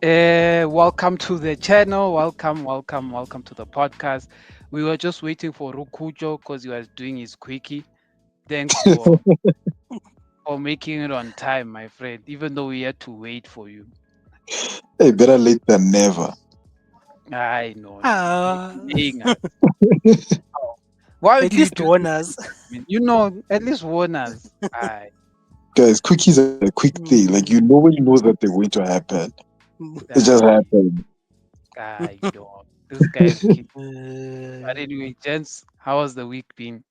Welcome to the channel. Welcome to the podcast. We were just waiting for Rukujo because he was doing his quickie. Thanks for making it on time, my friend. Even though we had to wait for you. Hey, better late than never. I no. You're Ah, delaying us. Oh, why at do you least do warn this? us. At least warn us. I, Guys, quickies are a quick thing. Like, Mm. when you know that they're going to happen. It just I, happened. I don't. This guy is kidding. But Uh, anyway, gents, how has the week been?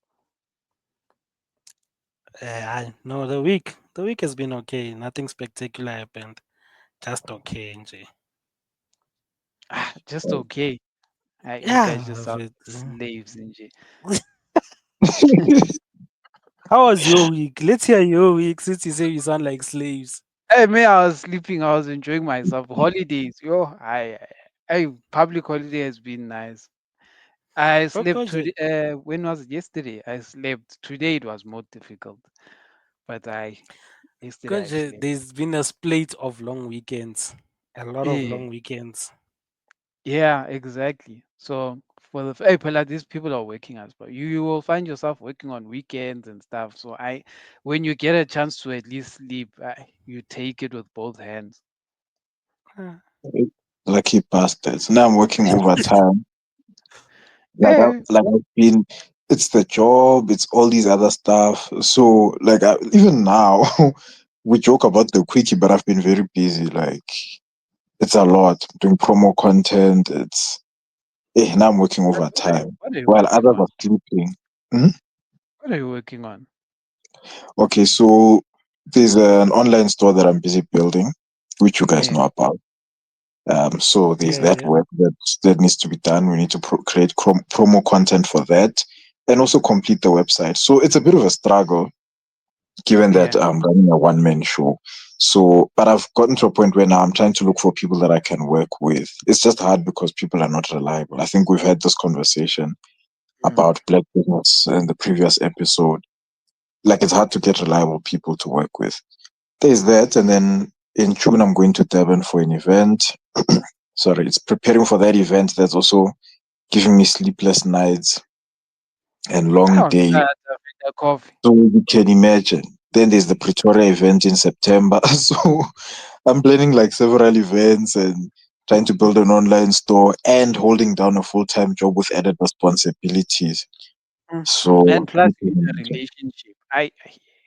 no, the week has been okay. Nothing spectacular happened. Just okay, NJ. Just okay. You guys just Yeah. sound like slaves, NJ. How was your week? Let's hear your week since you say you sound like slaves. Hey, me, I was sleeping. I was enjoying myself. Holidays, public holiday has been nice. I slept Okay, today. When was it? Yesterday. I slept. Today it was more difficult, but yesterday I slept. there's been a spate of long weekends. A lot of Yeah, long weekends. yeah, exactly. So hey, Pella, these people are working as well. You will find yourself working on weekends and stuff. So when you get a chance to at least sleep, you take it with both hands. Ah. Lucky bastards. Now I'm working overtime. Hey, I've been, it's the job, it's all these other stuff. So, even now, we joke about the quickie, but I've been very busy. Like, it's a lot. Doing promo content. Now I'm working overtime what are you while working others on? are sleeping. Hmm? What are you working on? Okay, so there's an online store that I'm busy building, which you guys Yeah, know about. So there's Yeah, that yeah. work that needs to be done. We need to create promo content for that, and also complete the website. So it's a bit of a struggle, given that yeah. I'm running a one man show. So, but I've gotten to a point where now I'm trying to look for people that I can work with. It's just hard because people are not reliable. I think we've had this conversation Mm. about black business in the previous episode. Like, it's hard to get reliable people to work with. There's that, and then in June I'm going to Durban for an event. Sorry, it's preparing for that event that's also giving me sleepless nights and long I'm days. tired of the coffee. So you can imagine. Then there's the Pretoria event in September. So I'm planning like several events and trying to build an online store and holding down a full-time job with added responsibilities. So And plus, you you can need a imagine. relationship.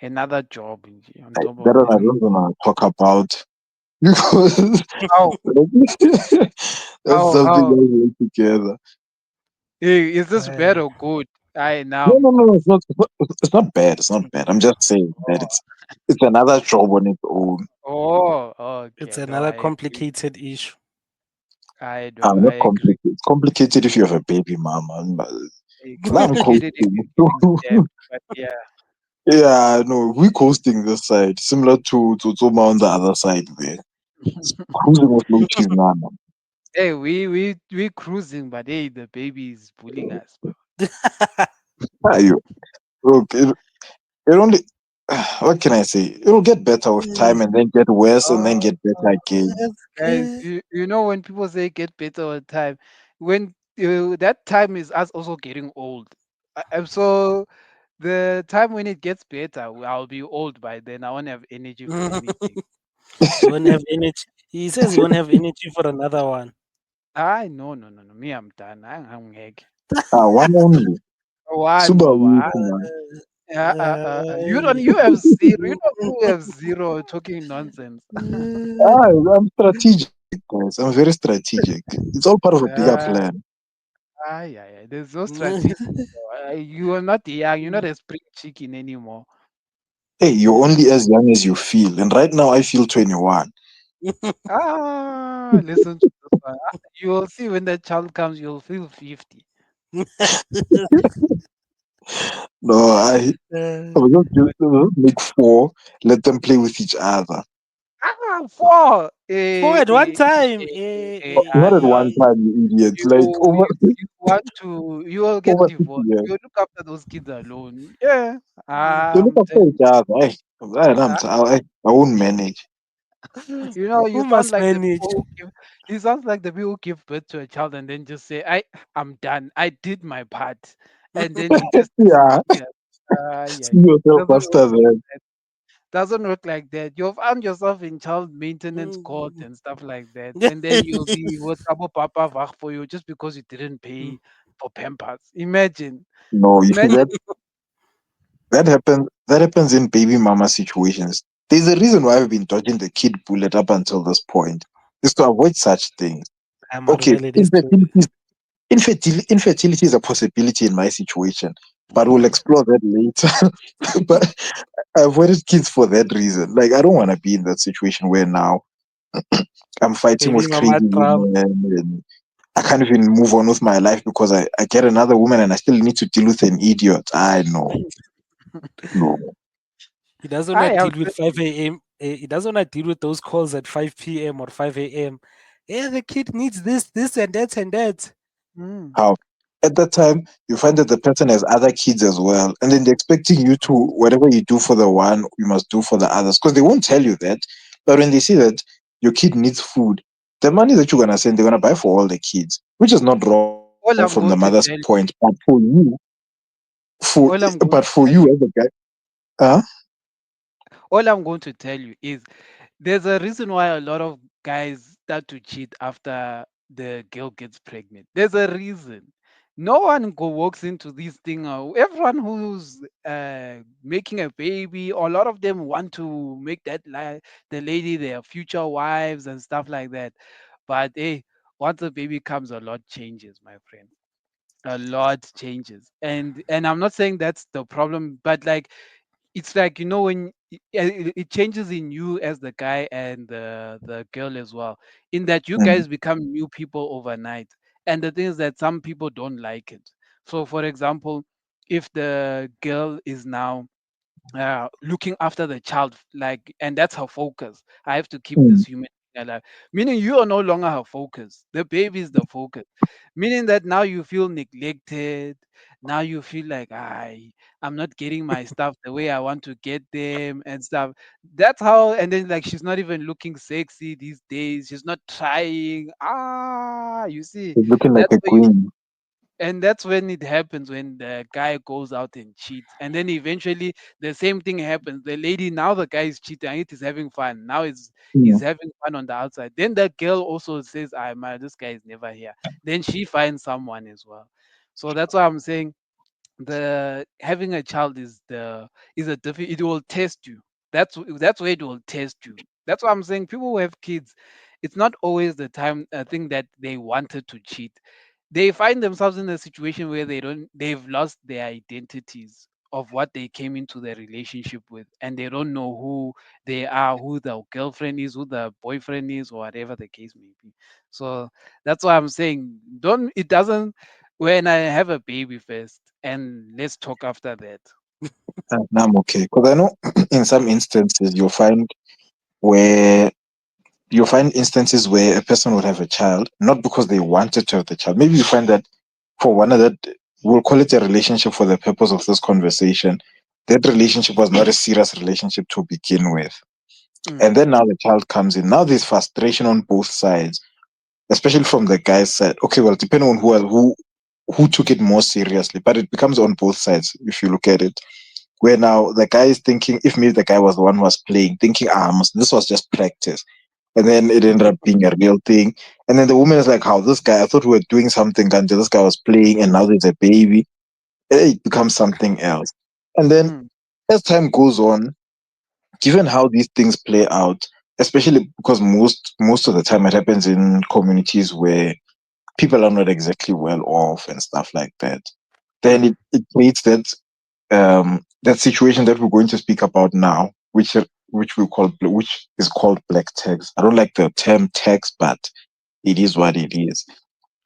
Another job on top That of one I this. don't want to talk about because How? that's something How? that we work together. Hey, is this bad Uh, or good? I now No, I'm no, no, confused. it's not bad. It's not bad. I'm just saying that Oh, it's another job on its own. it's Okay. No, another I agree. complicated issue. Not I agree. complicated. It's complicated if you have a baby mama. But It's now I'm complicated if coasting. you're getting stabbed. But yeah. Yeah, no, we coasting this side, similar to Zuma on the other side there. It's cruising with no cheese now. Hey, we cruising, but hey, the baby is bullying us, bro. Ah, look, it only. What can I say? It'll get better with time, and then get worse, and then Oh, get better again. guys, you know when people say get better with time, when that time is us also getting old. So the time when it gets better, I'll be old by then. I won't have energy for anything. You won't have energy. He says you won't have energy for another one. No. Me, I'm done. I'm heck. One only. One, Super no. weak, man. You don't. You have zero. You know you have zero talking nonsense. I'm strategic, guys. I'm very strategic. It's all part of a bigger Uh, plan. There's no strategy. You are not young. You're not a spring chicken anymore. Hey, you're only as young as you feel, and right now I feel 21. Listen to this one. You will see when the child comes, you'll feel 50. No, I will just make four, let them play with each other. Four. Four at one time. Not at one time, you idiots. Like You want to, you will get over 50 divorced. years. You look after those kids alone. Yeah. They look I'm after telling each other. Hey, you. I won't manage. You know, you Who sound must like the manage? people who give. He sounds like the people who give birth to a child and then just say, I'm done. I did my part," and then you just Yeah, disappear. Yeah, see yourself doesn't work after like that. that. Doesn't work like that. You've found yourself in child maintenance court Mm. and stuff like that, and then you'll be with Abu Papa Vach for you just because you didn't pay for Pampers. Imagine, No, you see imagine. that happens in baby mama situations. There's a reason why we've been dodging the kid bullet up until this point. Is to avoid such things. Okay, Amaruel, it is true. infertility is a possibility in my situation, but we'll explore that later. But I avoided kids for that reason. Like I don't want to be in that situation where now I'm fighting Baby with mama crazy Trump. women and I can't even move on with my life because I get another woman and I still need to deal with an idiot. I know. No. He doesn't I want to have. deal with 5 a.m. He doesn't want to deal with those calls at 5 p.m. or 5 a.m. Yeah, the kid needs this, and that, and that. Mm. How? At that time, you find that the person has other kids as well, and then they're expecting you to whatever you do for the one, you must do for the others because they won't tell you that. But when they see that your kid needs food, the money that you're gonna send, they're gonna buy for all the kids, which is not wrong from the All mother's I'm going to point. tell, But for all I'm but going to for tell you you, as a guy, huh? all I'm going to tell you is there's a reason why a lot of guys start to cheat after the girl gets pregnant. There's a reason. No one walks into this thing. Everyone who's making a baby, or a lot of them want to make the lady their future wives and stuff like that. But hey, once the baby comes, a lot changes, my friend. A lot changes, and I'm not saying that's the problem, but like it's like when it changes in you as the guy and the girl as well, in that you Mm, guys become new people overnight. And the thing is that some people don't like it. So for example, if the girl is now looking after the child, like, and that's her focus. I have to keep mm. this human being alive. Meaning you are no longer her focus. The baby is the focus. Meaning that now you feel neglected. Now you feel like I'm not getting my stuff the way I want to get them and stuff. That's how. And then like she's not even looking sexy these days. She's not trying. You see, He's looking like that's a where you queen. and that's when it happens, when the guy goes out and cheats, and then eventually the same thing happens. The lady, now the guy is cheating and it is having fun. Now he's Mm. having fun on the outside. Then the girl also says, "I man, this guy is never here." Then she finds someone as well. So that's why I'm saying the having a child is a it will test you. That's where it will test you. That's why I'm saying people who have kids, it's not always the time thing that they wanted to cheat. They find themselves in a situation where they've lost their identities of what they came into their relationship with, and they don't know who they are, who the girlfriend is, who the boyfriend is, or whatever the case may be. So that's why I'm saying, don't it doesn't when I have a baby first, and let's talk after that. And I'm okay because I know in some instances where you'll find instances where a person would have a child not because they wanted to have the child. Maybe you find that for one of that, we'll call it a relationship for the purpose of this conversation. That relationship was not a serious relationship to begin with. And Mm, then now the child comes in. Now there's frustration on both sides, especially from the guy's side. Okay, well, depending on who took it more seriously, but it becomes on both sides if you look at it. Where now the guy is thinking, if maybe the guy was the one who was playing, thinking, this was just practice. And then it ended up being a real thing. And then the woman is like, how this guy, I thought we were doing something until this guy was playing and now there's a baby. It becomes something else. And then mm, as time goes on, given how these things play out, especially because most of the time it happens in communities where people are not exactly well off and stuff like that, then mm. it creates that situation that we're going to speak about now, which is called black tax. I don't like the term tax, but it is what it is.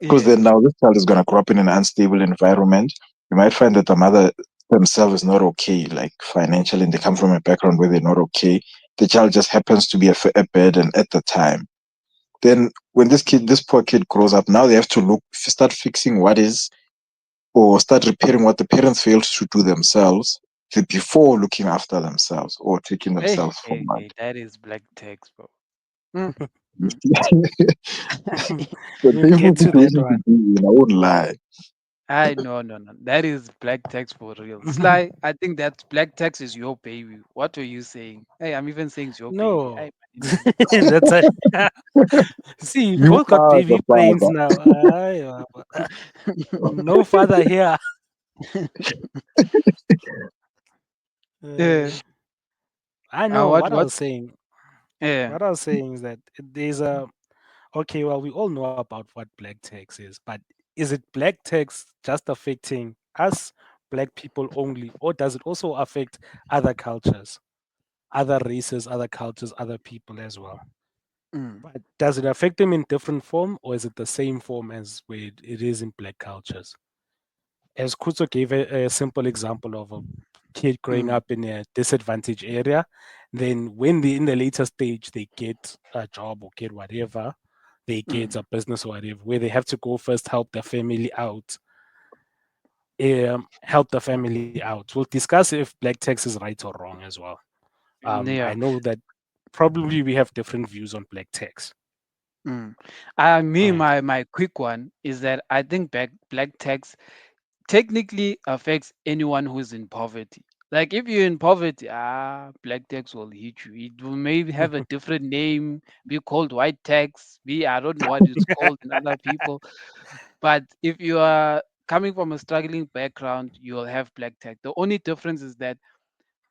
Because Yeah. then now this child is going to grow up in an unstable environment. You might find that the mother themselves is not okay, like financially, and they come from a background where they're not okay. The child just happens to be a burden at the time. Then when this poor kid grows up, now they have to start fixing what is, or start repairing what the parents failed to do themselves before looking after themselves or taking Hey, themselves hey, forward. hey, that is black text, bro. Mm. The We'll painful get to that situation to one. be in, I won't lie. I no no no. That is black tax for real. Sly, I think that black tax is your baby. What were you saying? Hey, I'm even saying it's your baby. No, Hey, man, no. that's a see. You Both got father, baby brains father. now. No father here. Yeah. Uh, I know What what I what? was saying. Yeah. What I was saying is that there's a okay. Well, we all know about what black tax is, but is it black tax just affecting us, black people only, or does it also affect other cultures, other races, other cultures, other people as well? Mm. But does it affect them in different form, or is it the same form as where it is in black cultures? As Kuzo gave a simple example of a kid growing Mm. up in a disadvantaged area, then when they in the later stage they get a job or get whatever, they get Mm. a business or whatever, where they have to go first help the family out, help the family out. We'll discuss if black tax is right or wrong as well. I Yeah. know that probably we have different views on black tax. Mm. Me, Mm. my quick one is that I think black tax technically affects anyone who's in poverty. Like if you're in poverty, black tax will hit you. It will maybe have a different name, be called white tax, be I don't know what it's called in other people. But if you are coming from a struggling background, you'll have black tax. The only difference is that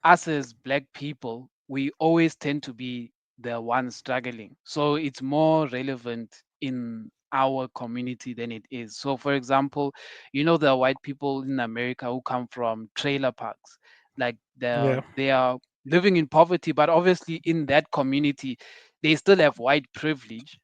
us as black people, we always tend to be the ones struggling. So it's more relevant in our community than it is. So, for example, the white people in America who come from trailer parks, like Yeah. they are living in poverty, but obviously in that community, they still have white privilege.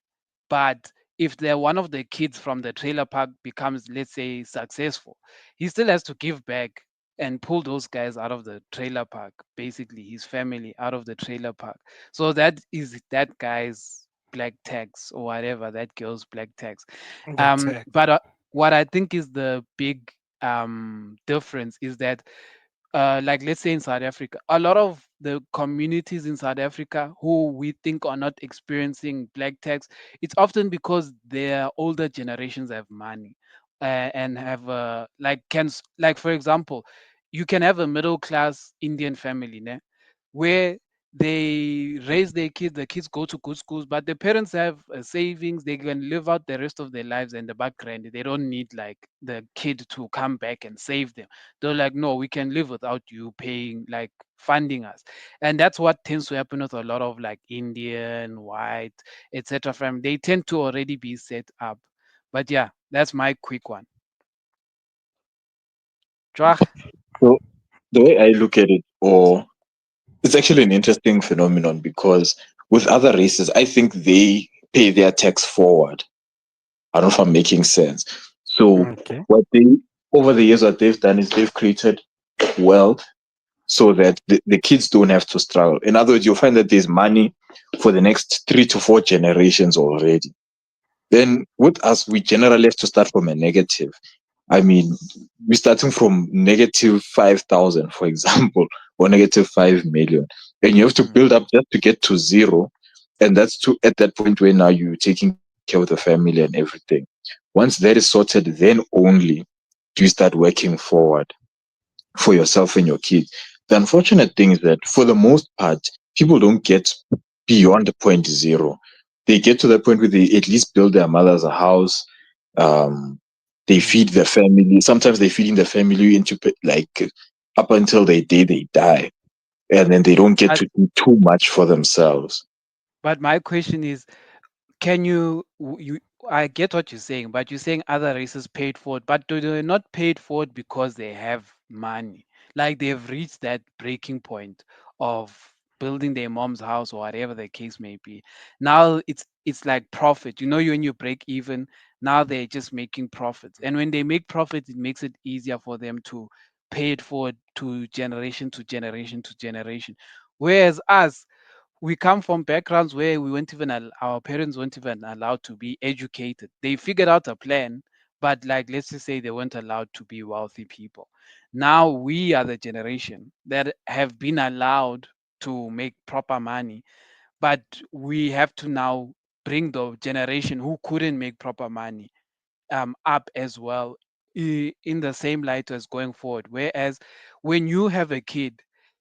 But if they're one of the kids from the trailer park becomes, let's say, successful, he still has to give back and pull those guys out of the trailer park, basically his family out of the trailer park. So that is that guy's black tax or whatever, that girl's black tax. Black tax. But what I think is the big difference is that like let's say in South Africa, a lot of the communities in South Africa who we think are not experiencing black tax, it's often because their older generations have money and have like for example, you can have a middle class Indian family, ne, where they raise their kids, the kids go to good schools, but the parents have savings, they can live out the rest of their lives in the background. They don't need like the kid to come back and save them. They're like, no, we can live without you paying, like funding us. And that's what tends to happen with a lot of like Indian, white, etc. From they tend to already be set up. But yeah, that's my quick one. Chwag. So the way I look at it, or it's actually an interesting phenomenon because with other races, I think they pay their tax forward. I don't know if I'm making sense. So Okay. what they over the years what they've done is they've created wealth so that the kids don't have to struggle. In other words, you'll find that there's money for the next 3 to 4 generations already. Then with us, we generally have to start from a negative. I mean, we're starting from negative 5,000, for example, or negative 5 million. And you have to Mm, build up just to get to zero. And that's to at that point where now you're taking care of the family and everything. Once that is sorted, then only do you start working forward for yourself and your kids. The unfortunate thing is that for the most part, people don't get beyond the point zero. They get to the point where they at least build their mothers a house. Um, they feed Mm. the family. Sometimes they feeding the family into like up until the day they die, and then they don't get but to do too much for themselves. my question is, can you I get what you're saying, but you're saying other races paid for it, but do they not paid for it because they have money? Like they've reached that breaking point of building their mom's house or whatever the case may be. Now it's like profit. When you break even, now they're just making profits. And when they make profits, it makes it easier for them to pay it forward to generation to generation to generation. Whereas us, we come from backgrounds where we weren't even our parents weren't even allowed to be educated. They figured out a plan, but like let's just say they weren't allowed to be wealthy people. Now we are the generation that have been allowed to make proper money, but we have to now bring the generation who couldn't make proper money up as well, in the same light as going forward. Whereas when you have a kid,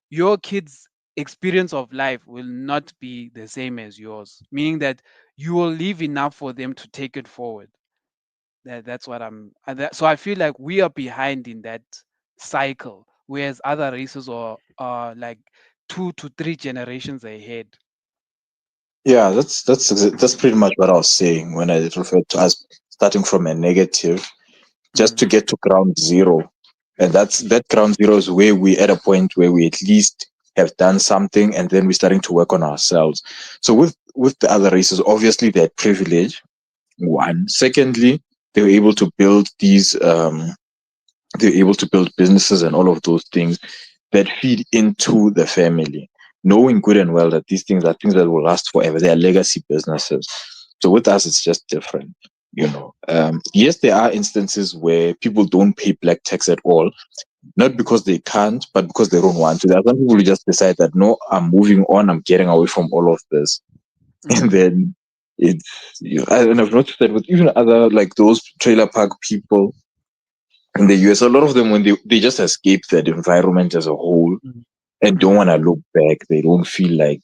your kid's experience of life will not be the same as yours, meaning that you will leave enough for them to take it forward. That's what so I feel like we are behind in that cycle, whereas other races are like 2 to 3 generations ahead. Yeah, that's pretty much what I was saying when I referred to us starting from a negative just Mm, to get to ground zero. And that ground zero is where we at a point where we at least have done something and then we're starting to work on ourselves. So with the other races, obviously they had privilege, one. Secondly, they were able to build they're able to build businesses and all of those things that feed into the family, knowing good and well that these things are things that will last forever. They are legacy businesses. So with us, it's just different. Yes, there are instances where people don't pay black tax at all, not because they can't, but because they don't want to. There are some people who just decide that no, I'm moving on, I'm getting away from all of this, and mm, then it's and I've noticed that with even other like those trailer park people in the US, a lot of them when they just escape that environment as a whole Mm. and don't mm. want to look back. They don't feel like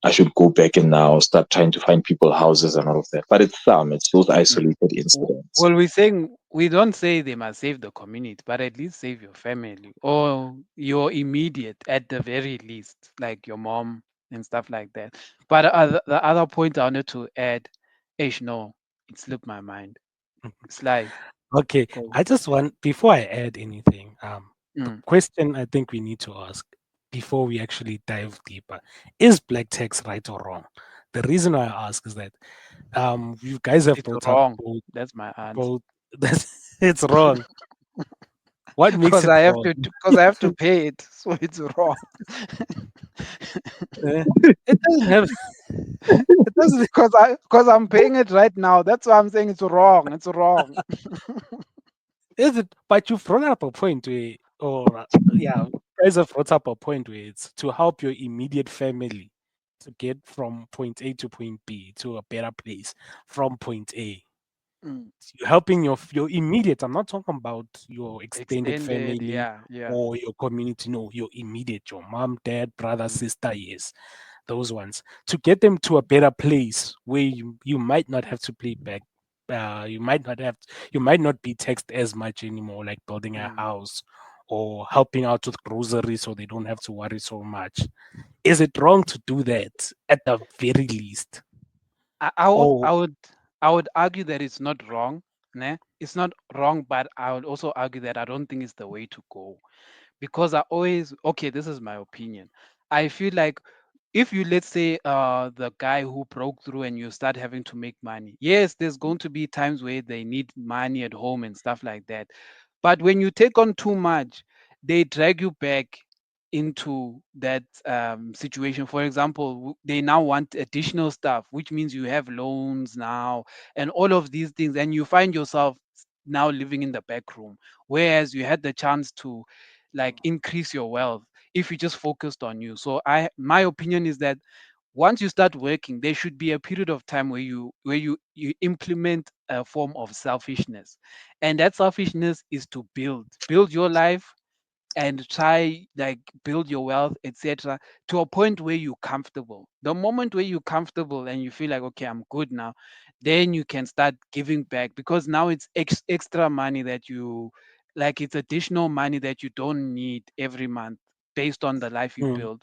I should go back and now start trying to find people houses and all of that. But it's those Mm. isolated incidents. Well, we're saying we don't say they must save the community, but at least save your family or your immediate at the very least, like your mom and stuff like that. But the other point I wanted to add, Ish, no, it slipped my mind. It's like, Okay, go. I just want before I add anything, the Mm. question I think we need to ask before we actually dive deeper is black tax right or wrong? The reason I ask is that you guys have It's brought up wrong. both That's my answer. both that it's wrong. What makes Because it I have wrong? to, because I have to pay it, so it's wrong. Eh, it doesn't have it doesn't Because I'm paying it right now. That's why I'm saying it's wrong. It's wrong. is it, but you've brought up a point where, or yeah, you guys have brought up a point where it's to help your immediate family to get from point A to point B to a better place from point A. Mm. You're helping your immediate. I'm not talking about your extended Extended, family yeah, yeah. or your community. No, your immediate, your mom, dad, brother, Mm, sister. Yes, those ones to get them to a better place where you might not have to pay back. You might not have you might not be taxed as much anymore, like building a mm. house or helping out with groceries so they don't have to worry so much. Is it wrong to do that at the very least? I Oh, would I would argue that it's not wrong. Ne? It's not wrong, but I would also argue that I don't think it's the way to go. Because I always, okay, this is my opinion. I feel like if you, let's say, the guy who broke through and you start having to make money, yes, there's going to be times where they need money at home and stuff like that. But when you take on too much, they drag you back into that situation. For example, they now want additional stuff, which means you have loans now and all of these things, and you find yourself now living in the back room, whereas you had the chance to like increase your wealth if you just focused on you. So my opinion is that once you start working, there should be a period of time where you implement a form of selfishness, and that selfishness is to build your life and try like build your wealth, etc., to a point where you're comfortable. The moment where you're comfortable and you feel like, okay, I'm good now, then you can start giving back, because now it's extra money that you like, it's additional money that you don't need every month based on the life you mm, build.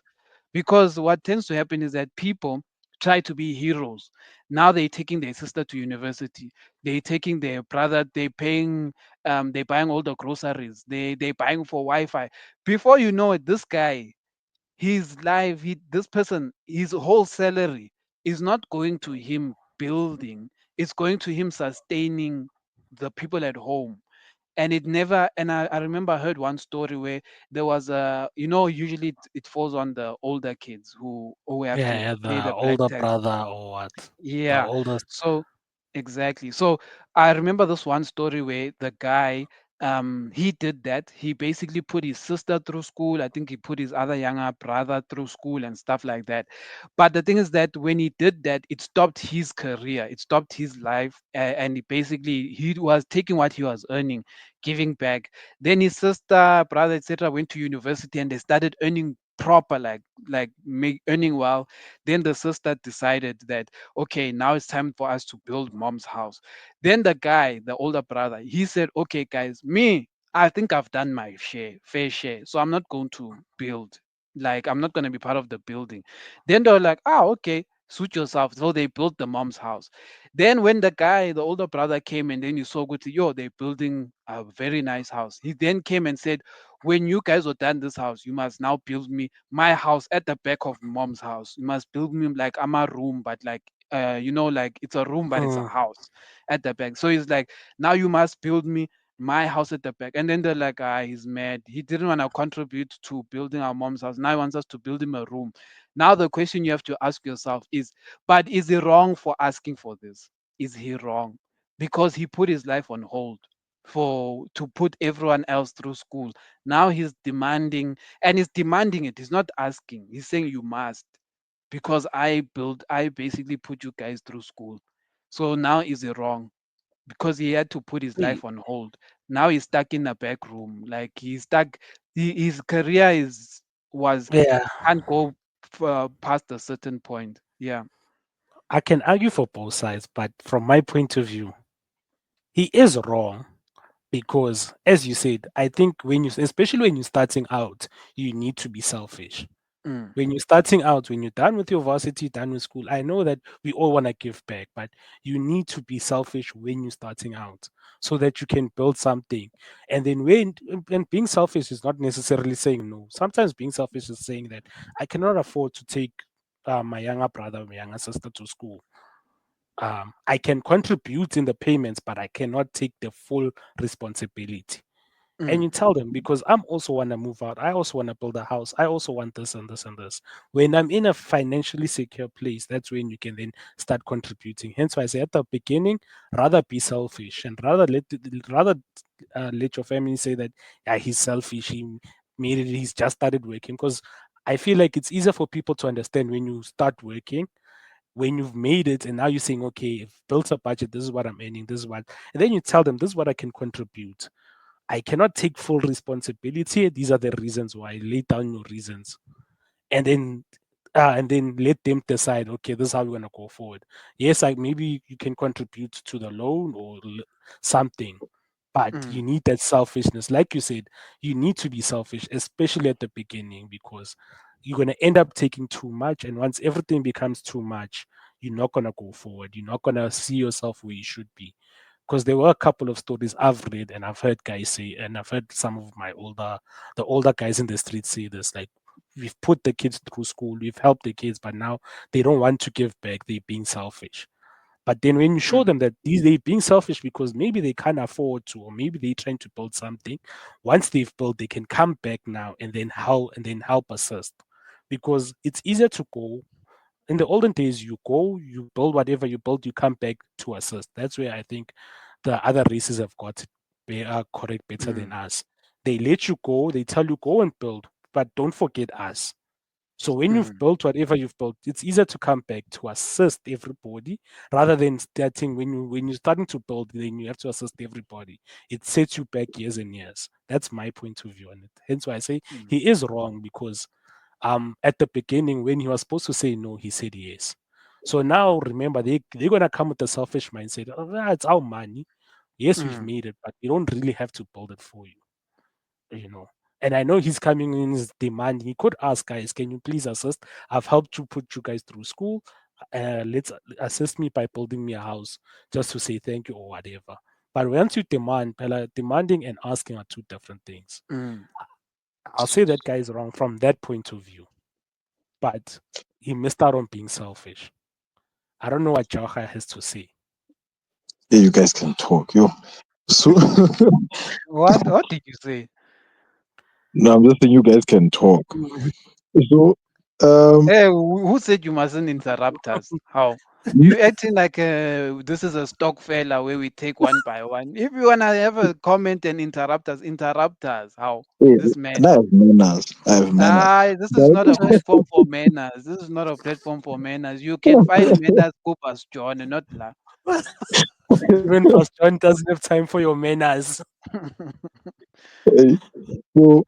Because what tends to happen is that people try to be heroes. Now they're taking their sister to university, they're taking their brother, they're buying all the groceries, they're buying for Wi-Fi. Before you know it, this guy, his life, this person, his whole salary is not going to him building, it's going to him sustaining the people at home. And it never, and I remember I heard one story where there was a, usually it falls on the older kids who have yeah, to yeah, pay the the black older tax. brother or what? The Yeah. oldest. So exactly. So I remember this one story where the guy he did that. He basically put his sister through school. I think he put his other younger brother through school and stuff like that. But the thing is that when he did that, it stopped his career, it stopped his life, and he was taking what he was earning, giving back. Then his sister, brother, etc., went to university and they started earning proper, earning well. Then the sister decided that okay, now it's time for us to build mom's house. Then the guy, the older brother, he said, "Okay, guys, me, I think I've done my fair share, so I'm not going to build. Like, I'm not going to be part of the building." Then they were like, "Ah, okay, suit yourself." So they built the mom's house. Then when the guy, the older brother, came and then you saw good, yo, they're building a very nice house. He then came and said, "When you guys are done this house, you must now build me my house at the back of mom's house. You must build me like I'm a room, but like." Like it's a room, but it's a Mm. house at the back. So he's like, now you must build me my house at the back. And then they're like, ah, he's mad. He didn't want to contribute to building our mom's house. Now he wants us to build him a room. Now the question you have to ask yourself is, but is he wrong for asking for this? Is he wrong? Because he put his life on hold for to put everyone else through school. Now he's demanding, and he's demanding it. He's not asking. He's saying you must because I basically put you guys through school. So now is it wrong? Because he had to put his Hey, life on hold. Now he's stuck in a back room. Like he's stuck. His career is was yeah, can't go past a certain point. Yeah. I can argue for both sides, but from my point of view, he is wrong because, as you said, I think especially when you're starting out, you need to be selfish. Mm, When you're starting out, when you're done with your varsity, done with school, I know that we all want to give back, but you need to be selfish when you're starting out so that you can build something. And then and being selfish is not necessarily saying no. Sometimes being selfish is saying that I cannot afford to take my younger brother or my younger sister to school. I can contribute in the payments, but I cannot take the full responsibility. And mm, you tell them, because I'm also want to move out, I also want to build a house, I also want this and this and this. When I'm in a financially secure place, that's when you can then start contributing. Hence why I say at the beginning, rather be selfish and rather let your family say that, yeah, he's selfish, he's just started working. Because I feel like it's easier for people to understand when you start working, when you've made it, and now you're saying, okay, I've built a budget, this is what I'm earning, this is what, and then you tell them, this is what I can contribute. I cannot take full responsibility. These are the reasons why. Lay down your reasons, and then let them decide. Okay, this is how we're gonna go forward. Yes, like maybe you can contribute to the loan or something, but mm, you need that selfishness. Like you said, you need to be selfish, especially at the beginning, because you're gonna end up taking too much, and once everything becomes too much, you're not gonna go forward. You're not gonna see yourself where you should be, because there were a couple of stories I've read and I've heard guys say, and I've heard some of the older guys in the street say this, like, we've put the kids through school, we've helped the kids, but now they don't want to give back. They're being selfish. But then when you show mm, them that they're being selfish because maybe they can't afford to, or maybe they're trying to build something, once they've built, they can come back now and then help assist. Because it's easier to go in the olden days, you go, you build whatever you build, you come back to assist. That's where I think the other races have got it correct better than mm, us. They let you go, they tell you go and build, but don't forget us. So when you've mm, built whatever you've built, it's easier to come back to assist everybody rather than starting when you're starting to build, then you have to assist everybody. It sets you back years and years. That's my point of view on it. Hence why I say mm, he is wrong because at the beginning when he was supposed to say no, he said yes. So now remember they're gonna come with a selfish mindset. Oh, it's our money. Yes, we've mm, made it, but we don't really have to build it for you. And I know he's coming in his demand. He could ask, guys, can you please assist? I've helped you put you guys through school. Let's assist me by building me a house just to say thank you or whatever. But once you demand, Pella, demanding and asking are two different things. mm. I'll say that guy is wrong from that point of view, but he missed out on being selfish. I don't know what Jauha has to say. Yeah, you guys can talk. Yo. So What did you say? no, I'm just saying you guys can talk. So um Hey, who said you mustn't interrupt us? How? Hmm? You acting like this is a stock fella where we take one by one. If you wanna have a comment and interrupt us, interrupt us. How? Eh, This man. and I have manners. I have manners. Ah, this is But not a platform for manners. This is not a platform for manners. You can find manners Coopers John and not la. Even Pastor John doesn't have time for your manners. eh, so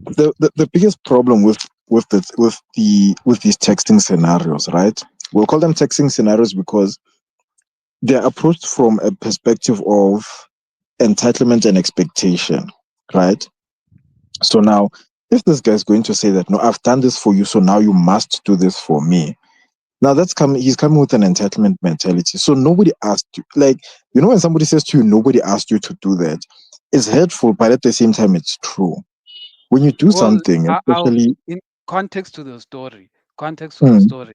the biggest problem with these texting scenarios, right? We'll call them texting scenarios because they're approached from a perspective of entitlement and expectation, right? So now, if this guy's going to say that, no, I've done this for you, so now you must do this for me. Now that's coming. He's coming with an entitlement mentality. So nobody asked you. Like, when somebody says to you, nobody asked you to do that, it's hurtful, but at the same time, it's true. When you do Well, something, I'll especially, in context to the story. Context to the hmm, story.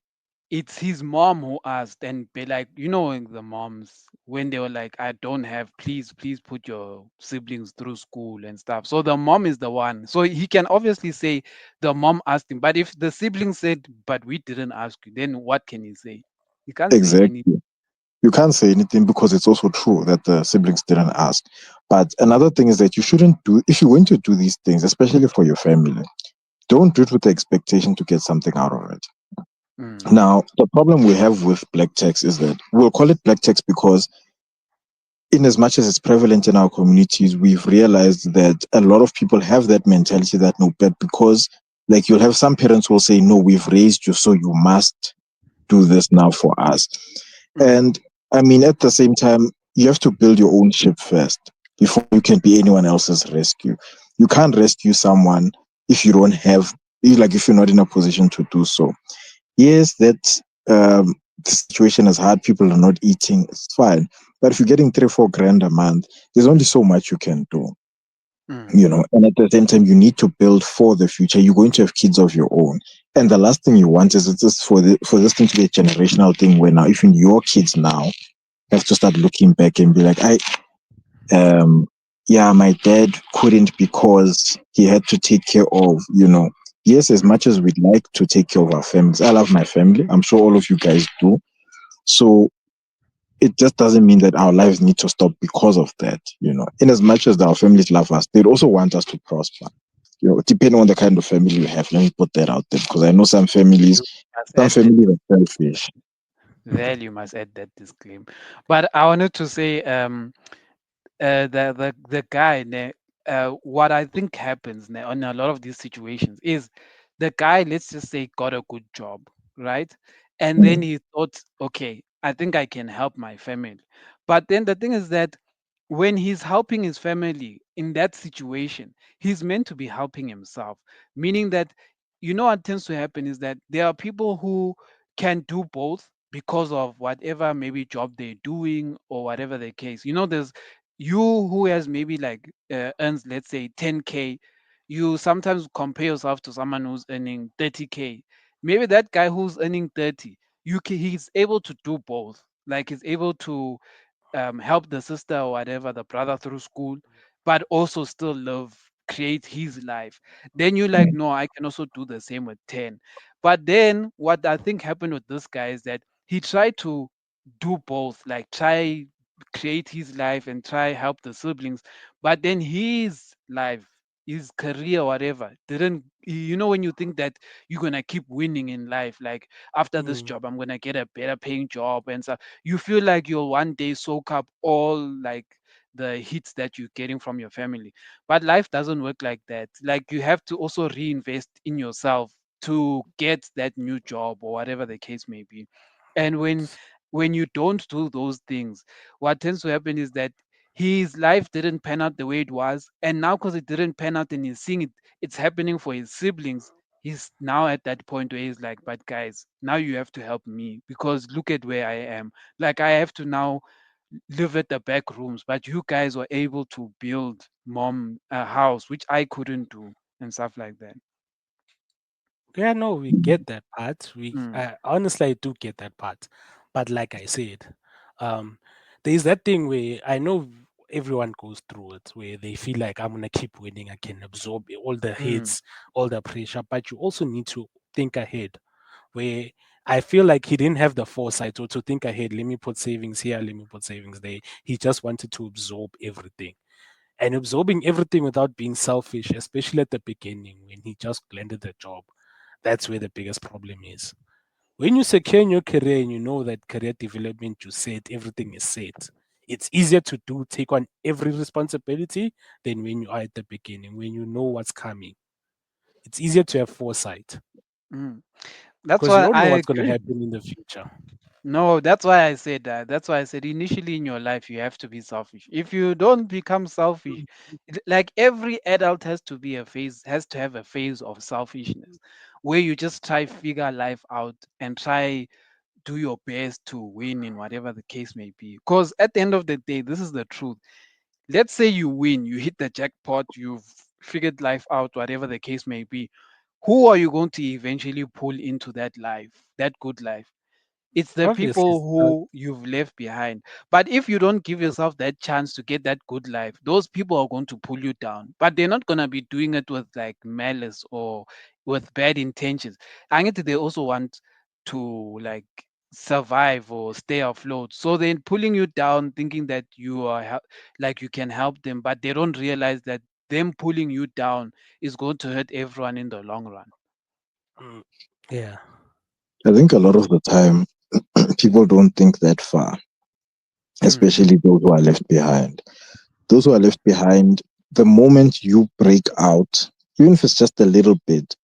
It's his mom who asked and be like, the moms when they were like, I don't have, please put your siblings through school and stuff. So the mom is the one. So he can obviously say the mom asked him. But if the siblings said, but we didn't ask you, then what can he say? He can't say anything. exactly, you can't say anything because it's also true that the siblings didn't ask. But another thing is that you shouldn't do, if you're going to do these things, especially for your family, don't do it with the expectation to get something out of it. Mm, Now, the problem we have with black tax is that we'll call it black tax because, in as much as it's prevalent in our communities, we've realized that a lot of people have that mentality that no, but because, like, you'll have some parents who will say, no, we've raised you, so you must do this now for us. mm, And I mean, at the same time, you have to build your own ship first before you can be anyone else's rescue. You can't rescue someone if you don't have, if you're not in a position to do so. Yes, that the situation is hard, people are not eating, it's fine. But if you're getting 3 4 grand a month, there's only so much you can do, mm, and at the same time you need to build for the future. You're going to have kids of your own, and the last thing you want is it's just for this thing to be a generational thing where now even your kids now have to start looking back and be like, um yeah, my dad couldn't because he had to take care of, yes, as mm. much as we'd like to take care of our families, I love my family, I'm sure all of you guys do. So it just doesn't mean that our lives need to stop because of that. In as much as our families love us, they'd also want us to prosper. Depending on the kind of family you have, let me put that out there because I know You must some add that families are selfish. you must add that disclaimer. But I wanted to say, the guy ne, what I think happens ne, on a lot of these situations is the guy, let's just say, got a good job, right? And then Mm, he thought, okay, I think I can help my family. But then the thing is that when he's helping his family in that situation, he's meant to be helping himself, meaning that what tends to happen is that there are people who can do both because of whatever maybe job they're doing or whatever the case. There's you who has maybe like earns, let's say, 10K. You sometimes compare yourself to someone who's earning 30K. Maybe that guy who's earning 30, he's able to do both, like he's able to help the sister or whatever, the brother through school, but also still live, create his life. Then you're like, mm, no, I can also do the same with 10. But then what I think happened with this guy is that he tried to do both, like try create his life and try help the siblings, but then his life, his career, whatever, didn't. When you think that you're gonna keep winning in life, like after this Mm. job, I'm gonna get a better paying job and stuff, you feel like you'll one day soak up all like the hits that you're getting from your family. But life doesn't work like that. Like you have to also reinvest in yourself to get that new job or whatever the case may be. And when you don't do those things, what tends to happen is that his life didn't pan out the way it was, and now because it didn't pan out and he's seeing it's happening for his siblings, he's now at that point where he's like, but guys, now you have to help me because look at where I am. Like I have to now live at the back rooms, but you guys were able to build mom a house, which I couldn't do and stuff like that. Yeah, no, we mm, get that part. Mm, Honestly, I do get that part. But like I said, um, there's that thing where I know everyone goes through it, where they feel like I'm gonna keep winning, I can absorb all the mm, hits, all the pressure. But you also need to think ahead, where I feel like he didn't have the foresight or to think ahead. Let me put savings here, let me put savings there. He just wanted to absorb everything. And absorbing everything without being selfish, especially at the beginning when he just landed the job, that's where the biggest problem is. When you secure in your career and you know that career development you set, everything is set. It's easier to do take on every responsibility than when you are at the beginning, when you know what's coming. It's easier to have foresight Mm. That's because you why don't I know what's going to agree. happen in the future. No, that's why I said that. That's why I said initially in your life you have to be selfish. If you don't become selfish, like every adult has to be a phase, has to have a phase of selfishness where you just try figure life out and try do your best to win in whatever the case may be. Because at the end of the day, this is the truth. Let's say you win, you hit the jackpot, you've figured life out, whatever the case may be. Who are you going to eventually pull into that life, that good life? It's the Obviously, people it's not. who you've left behind. But if you don't give yourself that chance to get that good life, those people are going to pull you down. But they're not going to be doing it with like malice or with bad intentions. I think they also want to like survive or stay afloat. So they're pulling you down, thinking that you are like you can help them, but they don't realize that them pulling you down is going to hurt everyone in the long run. Mm, yeah. I think a lot of the time people don't think that far, Mm, especially those who are left behind. Those who are left behind, the moment you break out, even if it's just a little bit,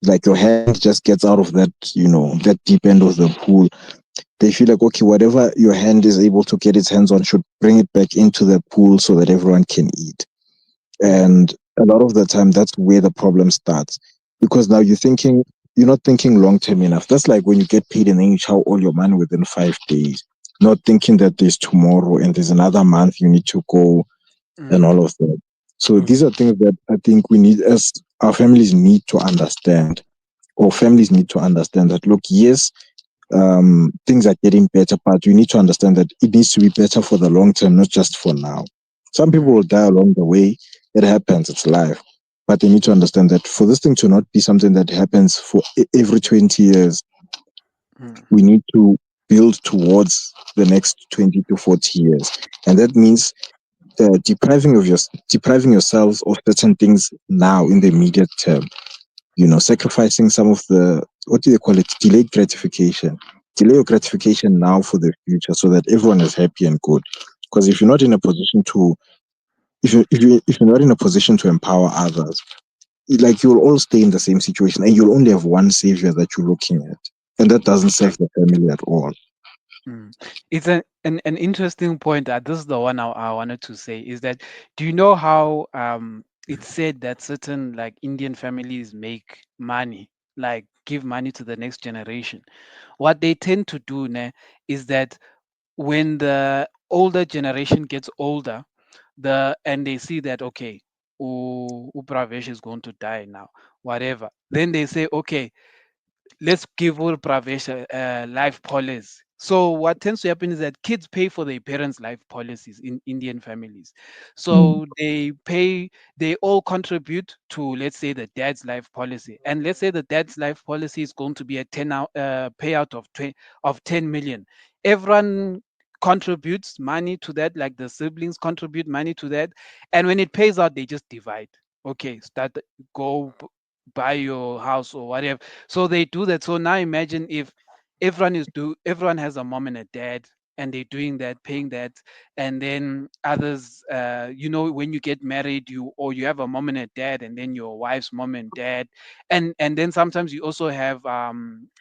like your hand just gets out of that, that deep end of the pool, they feel like, okay, whatever your hand is able to get its hands on should bring it back into the pool so that everyone can eat. mm, And a lot of the time, that's where the problem starts. Because now you're not thinking long term enough. That's like when you get paid and then you chow all your money within 5 days, not thinking that there's tomorrow and there's another month you need to go and mm, all of that. So these Mm, are things that I think we need, as our families need to understand, or families need to understand that, look, yes, things are getting better, but you need to understand that it needs to be better for the long term, not just for now. Some people mm, will die along the way. It happens, it's life. But they need to understand that for this thing to not be something that happens for every 20 years, mm, we need to build towards the next 20 to 40 years. And that means depriving yourselves of certain things now in the immediate term, sacrificing some of the, what do they call it, delayed gratification. Delay your gratification now for the future so that everyone is happy and good. Because if you're not in a position to, if you're not in a position to empower others, like you'll all stay in the same situation and you'll only have one savior that you're looking at, and that doesn't serve the family at all. mm. It's an interesting point. That this is the one I wanted to say is that do you know how it's said that certain like Indian families make money, like give money to the next generation. What they tend to do ne, is that when the older generation gets older, and they see that okay, Upravesh is going to die now, whatever. Then they say, okay, let's give all Pravesh a life policy. So what tends to happen is that kids pay for their parents' life policies in Indian families. Mm, So they all contribute to, let's say, the dad's life policy. And let's say the dad's life policy is going to be a payout of 10 million. Everyone contributes money to that, like the siblings contribute money to that. And when it pays out, they just divide. Okay, go buy your house or whatever, so they do that. So now imagine if everyone has a mom and a dad, and they're doing that, paying that, and then others, when you get married, you have a mom and a dad, and then your wife's mom and dad, and then sometimes you also have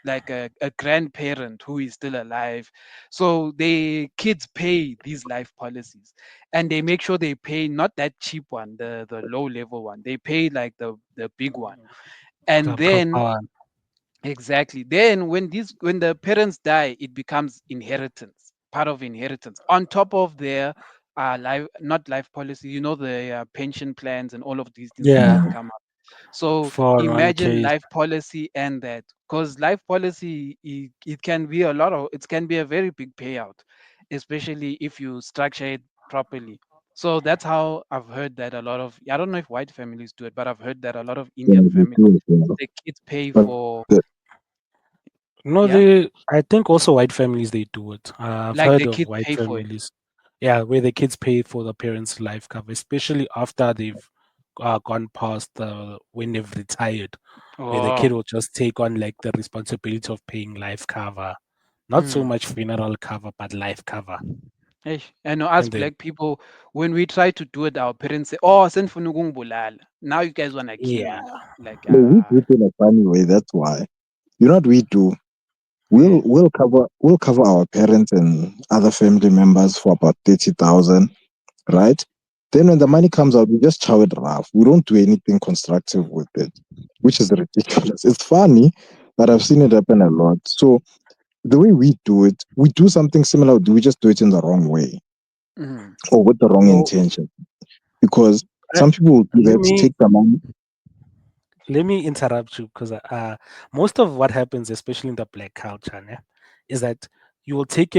like a grandparent who is still alive. So the kids pay these life policies, and they make sure they pay not that cheap one, the low level one. They pay like the big one. And the proper then one. exactly. Then when the parents die, it becomes inheritance, part of inheritance on top of their life, not life policy. The pension plans and all of these things that Yeah, would come up. So imagine 401k. life policy and that, because life policy, it can be it can be a very big payout, especially if you structure it properly. So that's how I've heard that a lot of, I don't know if white families do it, but I've heard that a lot of yeah, Indian they families, do as well. the kids pay But for. the, No, Yeah, I think also white families they do it. I've like heard the of kids white pay for it. families, yeah, where the kids pay for the parents' life cover, especially after they've gone past when they've retired, where the kid Oh, will just take on like the responsibility of paying life cover, not so mm. much funeral cover, but life cover, Eish, I know us and then black people, when we try to do it, our parents say, "Oh, senifuna ukungibulala. Now you guys wanna kill yeah, me." Like, No, we do it in a funny way. That's why. You know what we do? yeah. We'll cover our parents and other family members for about 30,000, right? Then when the Mm, money comes out, we just chow it rough. We don't do anything constructive with it, which is ridiculous. It's funny, but I've seen it happen a lot. So the way we do it, we do something similar. We just do it in the wrong way mm, or with the wrong so intention. Because uh, some people will do let that to me take the money. let me interrupt you because most of what happens, especially in the black culture, né, is that you'll take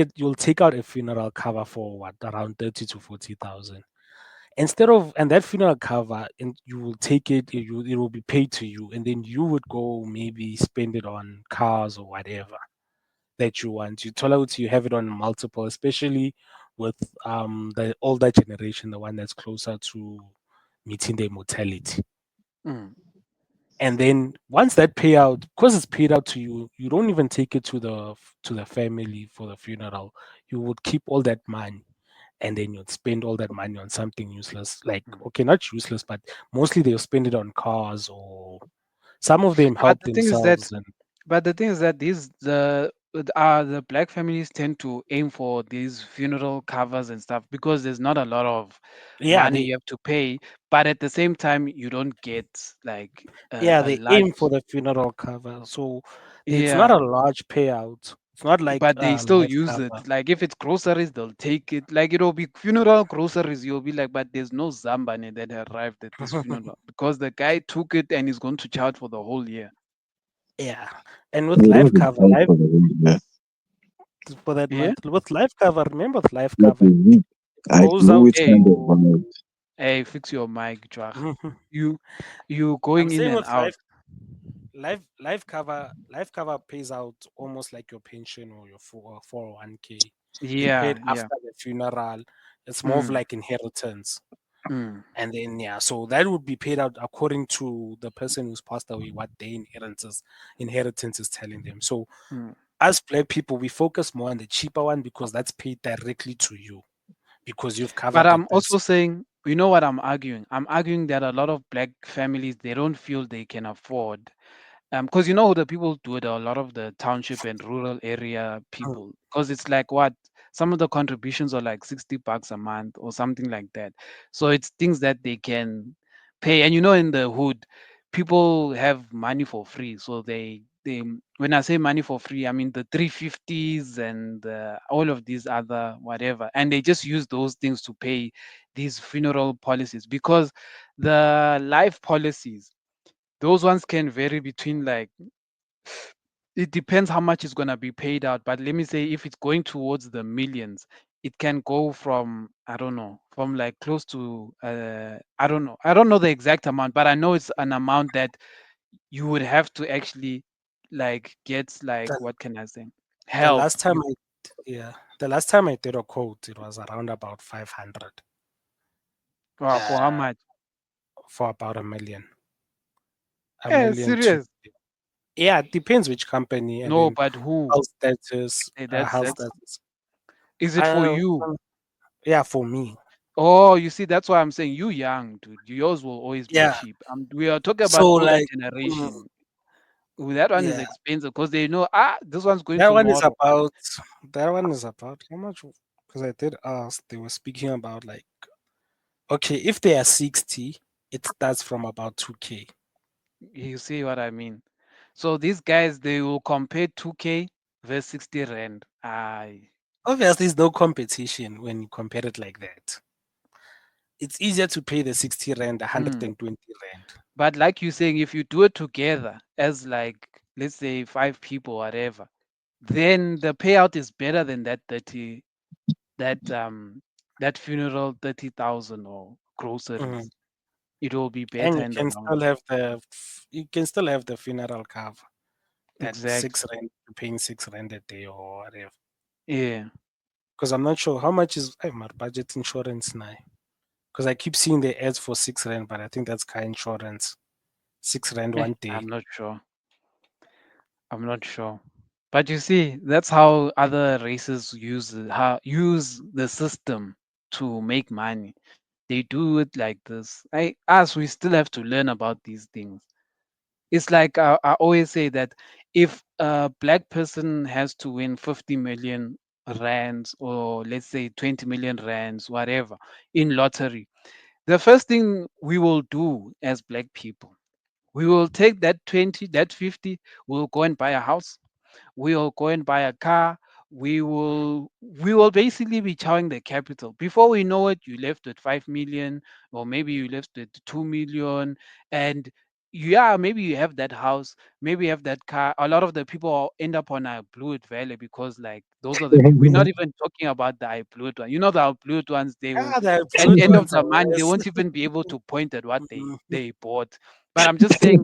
out a funeral cover for what around 30 to 40,000. Instead of and that funeral cover, and you will take it, it will be paid to you, and then you would go maybe spend it on cars or whatever that you want. You tolerate you have it on multiple, especially with the older generation, the one that's closer to meeting their mortality. mm. And then once that payout, because it's paid out to you, you don't even take it to the family for the funeral. You would keep all that money, and then you'd spend all that money on something useless. Like, Mm. okay, not useless, but mostly they'll spend it on cars, or some of them But help the thing is that themselves. And these the black families tend to aim for these funeral covers and stuff because there's not a lot of yeah, money you have to pay, but at the same time you don't get like a they large, aim for the funeral cover, so it's not yeah, a large payout. It's not like but they still life use cover. it. Like if it's groceries, they'll take it. Like it'll be funeral groceries. You'll be like, but there's no Zambane that arrived at this funeral because the guy took it and is going to charge for the whole year. Yeah, and with We don't life get cover, paid for the whole year. for that Yeah. month, with life cover, remember with life Like cover, a week. it I goes know out it's Hey, kind of to. vibe. hey, fix your mic, Jwag. Mhm. You you I'm going in saying and with out. life cover pays out almost like your pension or your 401k. You pay Yeah, it yeah. after the funeral. It's more of Mm, like inheritance. mm. And then yeah, so that would be paid out according to the person who's passed away, what their inheritance is telling them. So Mm. as black people, we focus more on the cheaper one because that's paid directly to you because you've But covered that I'm also person. saying, you know what I'm arguing? I'm arguing that a lot of black families they don't feel they can afford. Because you know the people do it, a lot of the township and rural area Mm. people. Because it's like what some of the contributions are like $60 a month or something like that. So it's things that they can pay. And you know, in the hood, people have money for free. So they when I say money for free, I mean the 350s and all of these other whatever. And they just use those things to pay these funeral policies because the life policies those ones can vary between like it depends how much is going to be paid out, but let me say if it's going towards the millions, it can go from I don't know, from like close to I don't know the exact amount, but I know it's an amount that you would have to actually like get like The, what can I say? the Help. last time the last time I did a quote, it was around about 500 Wow, for how uh, much? for about a million to. Serious? Yeah, it depends which company and No, then but who? health That's status. is it for Uh, you? yeah, for me. Oh, you see, that's why I'm saying you young, dude. Yours will always be Yeah. cheap. We are talking So about older like, mm, generation. That one is yeah, expensive because they know this one's going that one is tomorrow. about that one is about how much? Because I did ask, they were speaking about like, okay, if they are 60, it starts from about 2K. You see what I mean? So these guys they will compare 2K versus 60 rand. Aye. Obviously, there's no competition when you compare it like that. It's easier to pay the 60 rand, Mm. 120 rand. But like you saying, if you do it together as like let's say five people, whatever, then the payout is better than that 30 that that funeral 30,000 or Mhm. groceries. It will be And better you in the can long still run. have the funeral cover. that Exactly. 6 rand, you're paying 6 rand a day or whatever. Yeah. Because I'm not sure how much is my budget insurance now. Because I keep seeing the ads for 6 rand, but I think that's car insurance. 6 rand Eh, one day. I'm not sure. I'm not sure. But you see, that's how other races use the system to make money. They do it like this. Us, we still have to learn about these things. It's like I always say that if a black person has to win 50 million rands, or let's say 20 million rands, whatever, in lottery, the first thing we will do as black people, we will take that 20, that 50, we'll go and buy a house, we'll go and buy a car, we will basically be chowing the capital. Before we know it, you left with 5 million, or maybe you left with 2 million. And yeah, maybe you have that house, maybe you have that car. A lot of the people end up on a Bluet Valley, because like those are the people. We're not even talking about the Bluet one. You know, the Bluet ones, they will, Ah, the at fluid end of ones the are month, they worse. won't even be able to point at what they Mhm. they bought. But I'm just saying,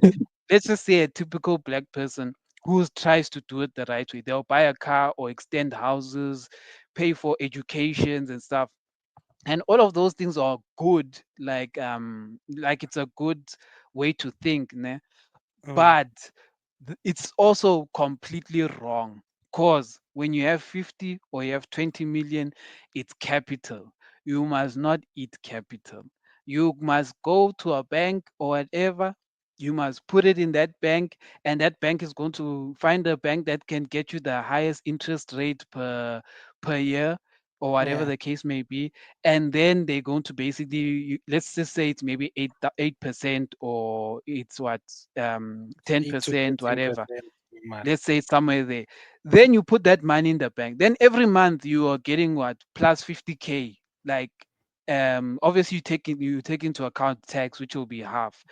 let's just say a typical black person who tries to do it the right way. They'll buy a car or extend houses, pay for educations and stuff. And all of those things are good, like it's a good way to think, ne? Mm. But it's also completely wrong, because when you have 50 or you have 20 million, it's capital. You must not eat capital. You must go to a bank or whatever, you must put it in that bank, and that bank is going to find a bank that can get you the highest interest rate per year, or whatever Yeah, the case may be. And then they're going to basically, let's just say it's maybe 8%, or it's what, 8 to 10%, whatever. 13%. Man. Let's say it's somewhere there. Then you put that money in the bank. Then every month you are getting what, plus 50K. Like, obviously you take into account tax, which will be half.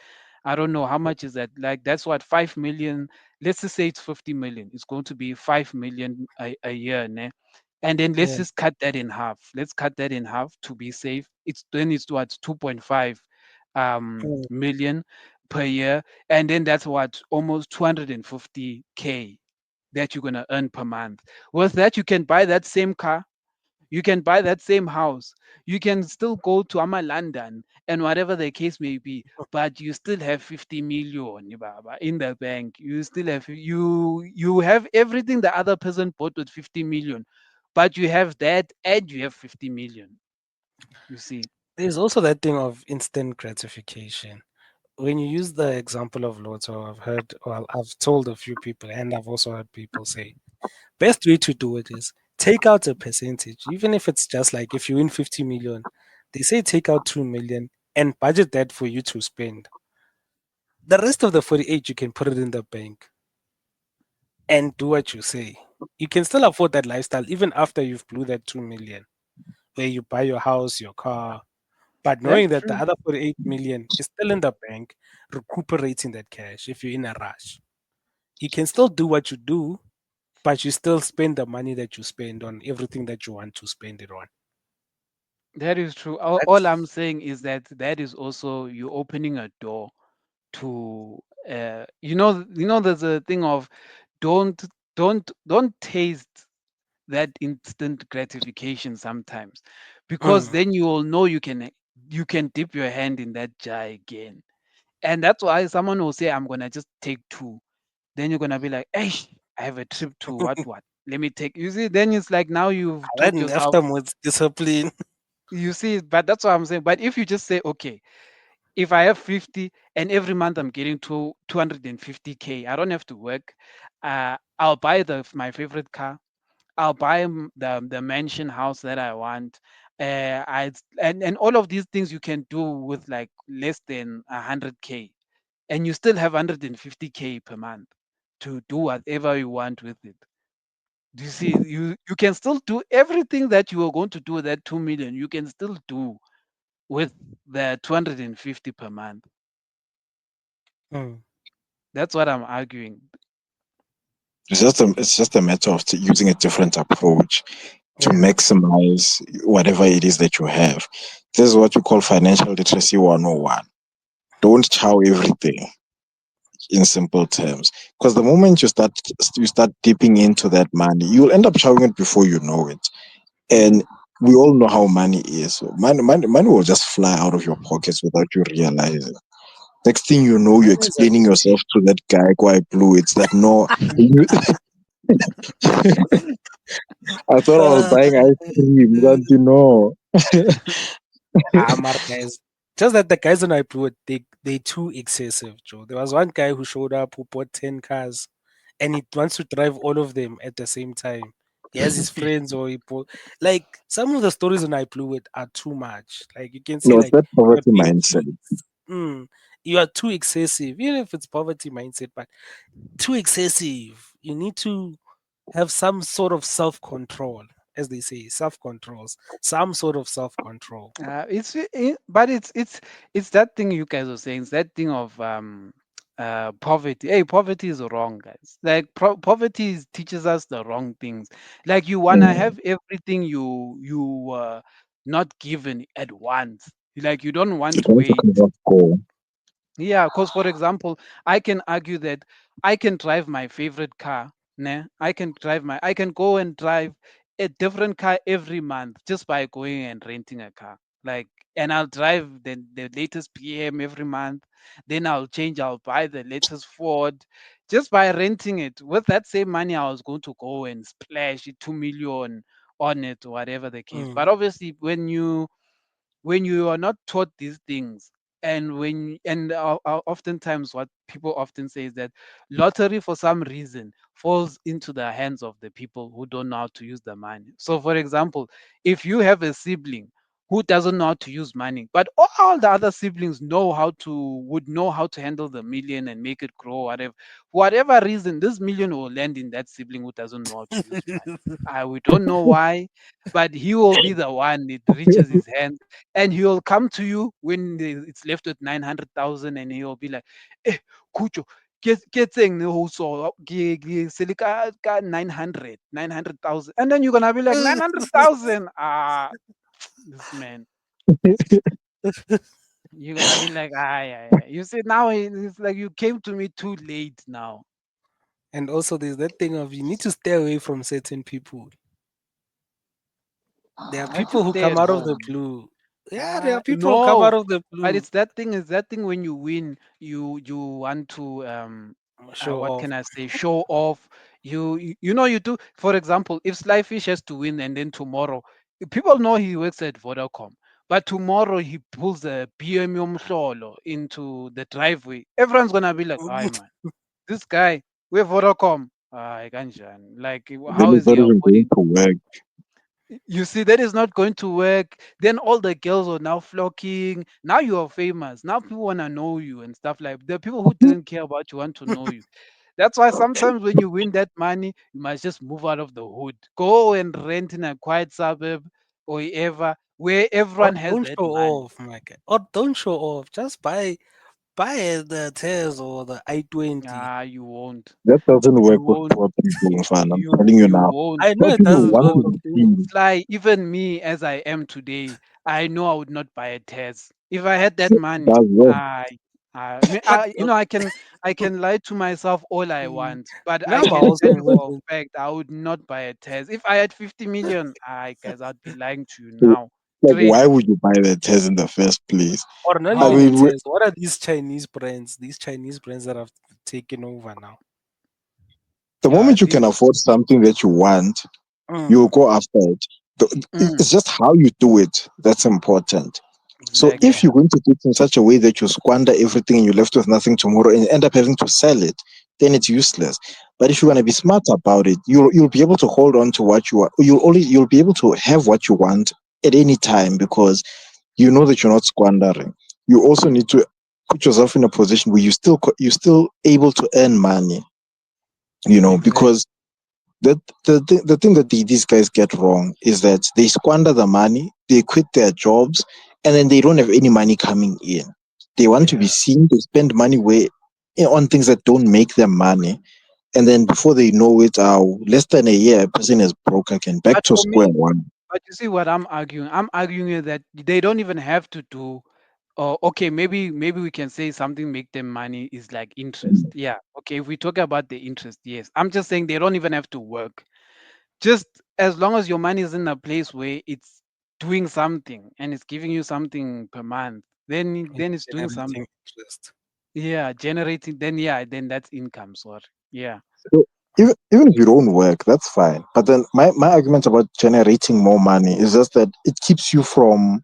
I don't know how much is that. Like, that's what, 5 million. Let's just say it's 50 million. It's going to be 5 million a year, ne? And then let's Yeah. just cut that in half. Let's cut that in half to be safe. It's what, 2.5 Mm. million per year. And then that's what, almost 250K that you're gonna earn per month. With that, you can buy that same car, you can buy that same house, you can still go to Ama London and whatever the case may be, but you still have 50 million baba, in the bank. You still have, you have everything the other person bought with 50 million, but you have that and you have 50 million. You see. There's also that thing of instant gratification. When you use the example of Lotto, I've told a few people, and I've also heard people say, best way to do it is take out a percentage, even if it's just like if you win 50 million, they say take out 2 million and budget that for you to spend. The rest of the 48, you can put it in the bank and do what you say. You can still afford that lifestyle even after you've blew that 2 million, where you buy your house, your car, but That's knowing that the true. other 48 million is still in the bank, recuperating that cash if you're in a rush. You can still do what you do, but you still spend the money that you spend on everything that you want to spend it on. That is true. All That's I'm saying is that that is also you opening a door to, there's a thing of, don't don't taste that instant gratification sometimes, because mm. then you will know you can dip your hand in that jar again. And that's why someone will say, I'm gonna just take two. Then you're gonna be like, hey, I have a trip to what, let me take, you see. Then it's like, now you've told Then yourself, afterwards, discipline. you see. But that's what I'm saying. But if you just say, okay, if I have 50 and every month I'm getting to 250K, I don't have to work. I'll buy my favorite car. I'll buy the mansion house that I want. And all of these things you can do with like less than 100K, and you still have 150K per month to do whatever you want with it. Do you see? You can still do everything that you were going to do with that 2 million. You can still do with the 250 per month. Mm. That's what I'm arguing. It's just a matter of using a different approach to Yeah. maximize whatever it is that you have. This is what we call financial literacy 101. Don't chow everything. in simple terms. Because the moment you start dipping into that money, you'll end up showing it before you know it. And Mm. we all know how money is. So money will just fly out of your pockets without you realizing. Next thing you know, you're Mine is explaining yourself addictive. to that guy, Kwai Blue. It's like, no, you- I thought I was Uh, buying ice cream. That you know. Mar guys. Just that the guys in I brought, they too excessive, Joe. There was one guy who showed up who bought 10 cars and he wants to drive all of them at the same time. He has his friends or he bought like some of the stories on I blew it are too much. Like you can see No, it's like that you're poverty being mindset. too you are too excessive, even if it's poverty mindset, but too excessive. You need to have some sort of self-control, as they say, self-controls, some sort of self-control. But it's that thing you guys were saying. It's that thing of poverty. Hey, poverty is wrong, guys. Like poverty teaches us the wrong things. Like you wanna Mm. have everything you not given at once. Like you don't want You to want to wait. kind of go. Yeah, because for example, I can argue that I can drive my favorite car. Né? I can go and drive a different car every month just by going and renting a car. Like, and I'll drive the latest PM every month. Then I'll buy the latest Ford just by renting it. With that same money, I was going to go and splash it 2 million on it, or whatever the case. Mm, But obviously, when you are not taught these things, and oftentimes what people often say is that lottery for some reason falls into the hands of the people who don't know how to use the money. So for example, if you have a sibling who doesn't know how to use money, but all the other siblings would know how to handle the million and make it grow, whatever, for whatever reason, this million will land in that sibling who doesn't know how to use money. We don't know why, but he will be the one it reaches his hand, and he will come to you when it's left with 900,000, and he will be like, eh, Kucho, get saying no so sell ka 900,000, and then you're gonna be like 900,000. This man, you're gonna be like, you see now it's like you came to me too late now. and also, there's that thing of you need to stay away from certain people. There are I just people who stay come at out of the home. blue. Yeah, there are people who come No, out of the but blue. it's that thing. Is that thing when you win, you want to Show what off. can I say? Show off. You do. For example, if Slyfish has to win, and then tomorrow, people know he works at Vodacom, but tomorrow he pulls a BM Mhlolo into the driveway. Everyone's gonna be like, "Hi man, this guy, we're Vodacom. Kanjani? Like, Then how it's is not he even going affording?" to work. You see, that is not going to work. Then all the girls are now flocking. Now you are famous. Now people want to know you and stuff like the people who didn't care about you want to know you. That's why sometimes when you win that money, you must just move out of the hood. Go and rent in a quiet suburb or ever where Or everyone has don't that show money. off, my guy. Or don't show off. Just buy the Tez or the i20. You won't. That doesn't You work with won't. poor people, fam. I'm telling you You now. won't. I know What it do you You doesn't want work to with won't. you. see? Sly, even me as I am today, I know I would not buy a Tez. If I had that money, Does work. But I can lie to myself all I mm, want, but I Nama can tell also you for wouldn't. a fact I would not buy a Tez. If I had 50 million, I guess I'd be lying to you So, now. like, Straight. why would you buy that test in the first place? Or not I even a How? mean, Tez. What are these Chinese brands? These Chinese brands that have taken over now. the moment you can These. afford something that you want, you'll Mm, go after it. Mm, It's just how you do it that's important. So if exactly. yeah. you're going to do it in such a way that you squander everything and you're left with nothing tomorrow and end up having to sell it, then it's useless. But if you're gonna be smart about it, you'll be able to hold on to what you want. You'll be able to have what you want at any time because you know that you're not squandering. You also need to put yourself in a position where you still able to earn money. Exactly. Because the thing that these guys get wrong is that they squander the money, they quit their jobs, and then they don't have any money coming in. They want to be Yeah. seen. They spend money on things that don't make them money, and then before they know it, less than a year, a person is broke again, back But to for square me, one. but you see what I'm arguing? I'm arguing here that they don't even have to do. Oh, okay, maybe we can say something make them money is like interest. Yeah. Okay, if we talk about the interest, yes. I'm just saying they don't even have to work. Just as long as your money is in a place where it's doing something and it's giving you something per month, then it's doing something. generating interest. Yeah, generating. Then yeah, then that's income. Sorry. Yeah. So even if you don't work, that's fine. But then my argument about generating more money is just that it keeps you from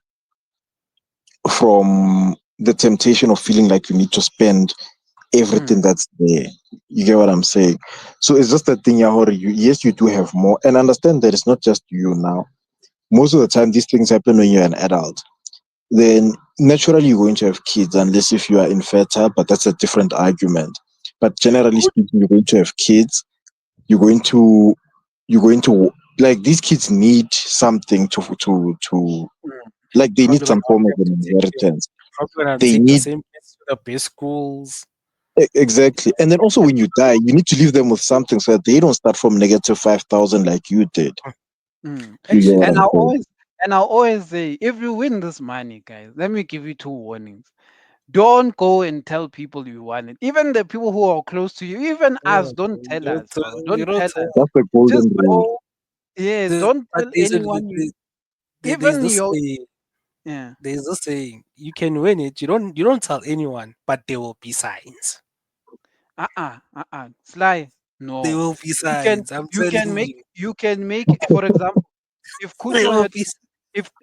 the temptation of feeling like you need to spend Mm, everything that's there. You get what I'm saying? So it's just that thing, Yahori, yes, you do have more. And understand that it's not just you now. Most of the time, these things happen when you're an adult. Then naturally, you're going to have kids, unless if you are infertile, but that's a different argument. But You generally could. speaking, you're going to have kids. You're going to, you're going to, like, these kids need something to, mm, like, You're they need probably some gonna form of have an to take your. inheritance. Probably gonna They take the need same kids to the best schools. exactly. And then also when you die, you need to leave them with something so that they don't start from negative 5,000 like you did. mm. You get what And I'm I saying? always and I always say, if you win this money, guys, let me give you two warnings. Don't go and tell people you want it. Even the people who are close to you, even us, Yeah, don't tell us, bro. you Don't don't tell tell. us. That's the Just golden rule. go. Yes, The, don't but tell anyone you. there's Even this your. saying. Yeah. There's this saying. You can win it. You don't tell anyone, but there will be signs. Sly. There No. will be You can. signs. I'm You can telling make. you, You can make. For example, if there Kucho will had be.